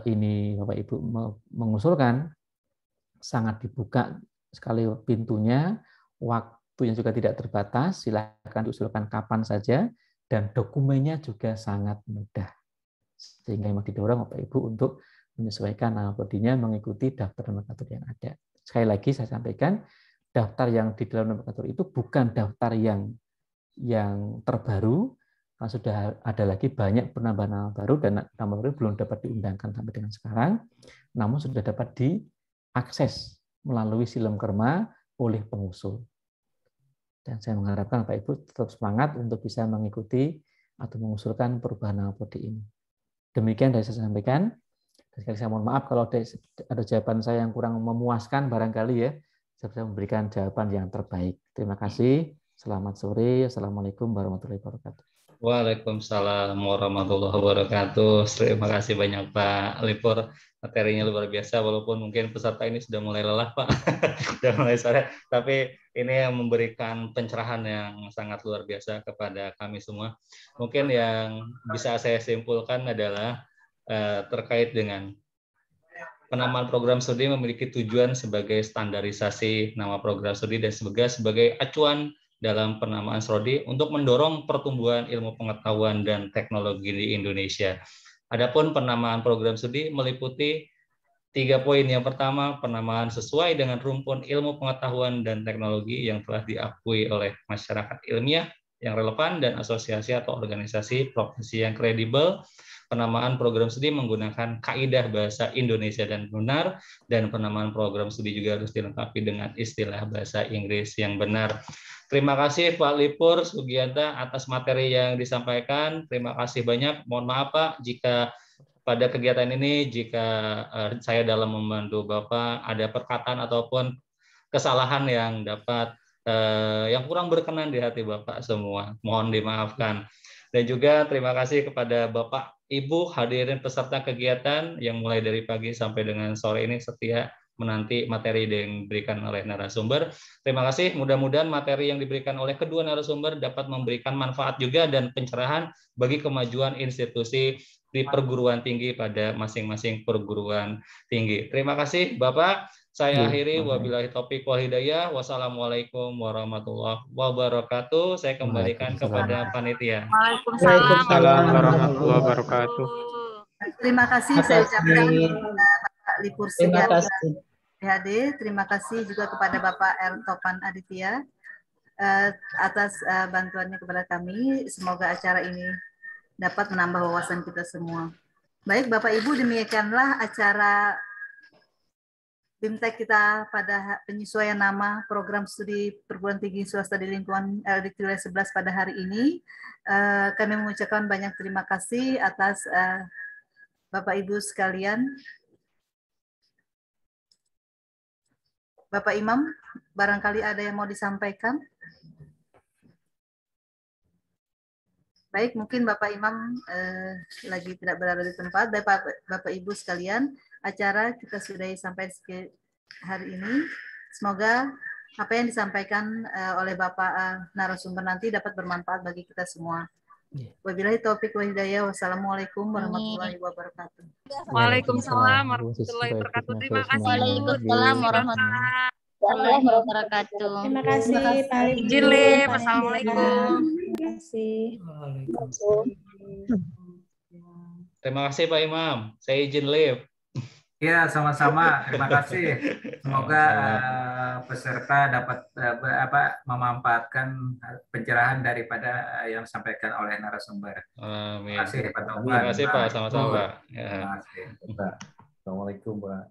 ini Bapak Ibu mengusulkan sangat dibuka sekali pintunya, waktunya juga tidak terbatas, silakan usulkan kapan saja. Dan dokumennya juga sangat mudah. Sehingga memang didorong Bapak Ibu untuk menyesuaikan nama prodinya mengikuti daftar nomenklatur yang ada. Sekali lagi saya sampaikan, daftar yang di dalam nomenklatur itu bukan daftar yang terbaru, karena sudah ada lagi banyak penambahan nama baru dan nama baru belum dapat diundangkan sampai dengan sekarang, namun sudah dapat diakses melalui Silem Kerma oleh pengusul. Dan saya mengharapkan Bapak Ibu tetap semangat untuk bisa mengikuti atau mengusulkan perubahan nama prodi ini. Demikian dari saya sampaikan. Sekali saya mohon maaf kalau ada jawaban saya yang kurang memuaskan barangkali ya. Saya bisa memberikan jawaban yang terbaik. Terima kasih. Selamat sore. Assalamualaikum warahmatullahi wabarakatuh. Waalaikumsalam warahmatullahi wabarakatuh. Terima kasih banyak Pak Lipur. Materinya luar biasa, walaupun mungkin peserta ini sudah mulai lelah Pak, sudah mulai sore, tapi ini yang memberikan pencerahan yang sangat luar biasa kepada kami semua. Mungkin yang bisa saya simpulkan adalah terkait dengan penamaan program studi memiliki tujuan sebagai standarisasi nama program studi dan sebagai acuan dalam penamaan prodi untuk mendorong pertumbuhan ilmu pengetahuan dan teknologi di Indonesia. Adapun penamaan program studi meliputi 3 poin. Yang pertama, penamaan sesuai dengan rumpun ilmu pengetahuan dan teknologi yang telah diakui oleh masyarakat ilmiah yang relevan dan asosiasi atau organisasi profesi yang kredibel. Penamaan program studi menggunakan kaidah bahasa Indonesia dan benar, dan penamaan program studi juga harus dilengkapi dengan istilah bahasa Inggris yang benar. Terima kasih Pak Lipur Sugianta atas materi yang disampaikan. Terima kasih banyak. Mohon maaf Pak jika pada kegiatan ini saya dalam membantu Bapak ada perkataan ataupun kesalahan yang dapat yang kurang berkenan di hati Bapak semua. Mohon dimaafkan. Dan juga terima kasih kepada Bapak, Ibu, hadirin peserta kegiatan yang mulai dari pagi sampai dengan sore ini setia menanti materi yang diberikan oleh narasumber. Terima kasih. Mudah-mudahan materi yang diberikan oleh kedua narasumber dapat memberikan manfaat juga dan pencerahan bagi kemajuan institusi di perguruan tinggi pada masing-masing perguruan tinggi. Terima kasih, Bapak. Saya akhiri, wabillahi taufiq wal hidayah. Wassalamualaikum warahmatullahi wabarakatuh. Saya kembalikan kepada panitia. Waalaikumsalam warahmatullahi wabarakatuh. Terima kasih saya ucapkan Pak Lipursi PhD. Terima kasih juga kepada Bapak R. Topan Aditya atas bantuannya kepada kami. Semoga acara ini dapat menambah wawasan kita semua. Baik Bapak Ibu, demikianlah acara BIMTEK kita pada penyesuaian nama program studi perguruan tinggi swasta di lingkungan LDK wilayah 11 pada hari ini. Kami mengucapkan banyak terima kasih atas Bapak Ibu sekalian. Bapak Imam, barangkali ada yang mau disampaikan? Baik, mungkin Bapak Imam lagi tidak berada di tempat. Bapak Ibu sekalian, acara kita sudahi sampai hari ini. Semoga apa yang disampaikan oleh Bapak narasumber nanti dapat bermanfaat bagi kita semua. Wabillahi taufiq wa hidayah. Wassalamualaikum warahmatullahi wabarakatuh. Waalaikumsalam warahmatullahi wabarakatuh. Terima kasih. Waalaikumsalam warahmatullahi wabarakatuh. Terima kasih Pak Jilip. Assalamualaikum. Terima kasih. Terima kasih Pak Imam. Saya izin live. Ya, sama-sama. Terima kasih. Semoga peserta dapat memanfaatkan pencerahan daripada yang disampaikan oleh narasumber. Amin. Terima kasih Pak Topan. Terima kasih Pak, sama-sama Pak. Terima kasih. Assalamualaikum Pak.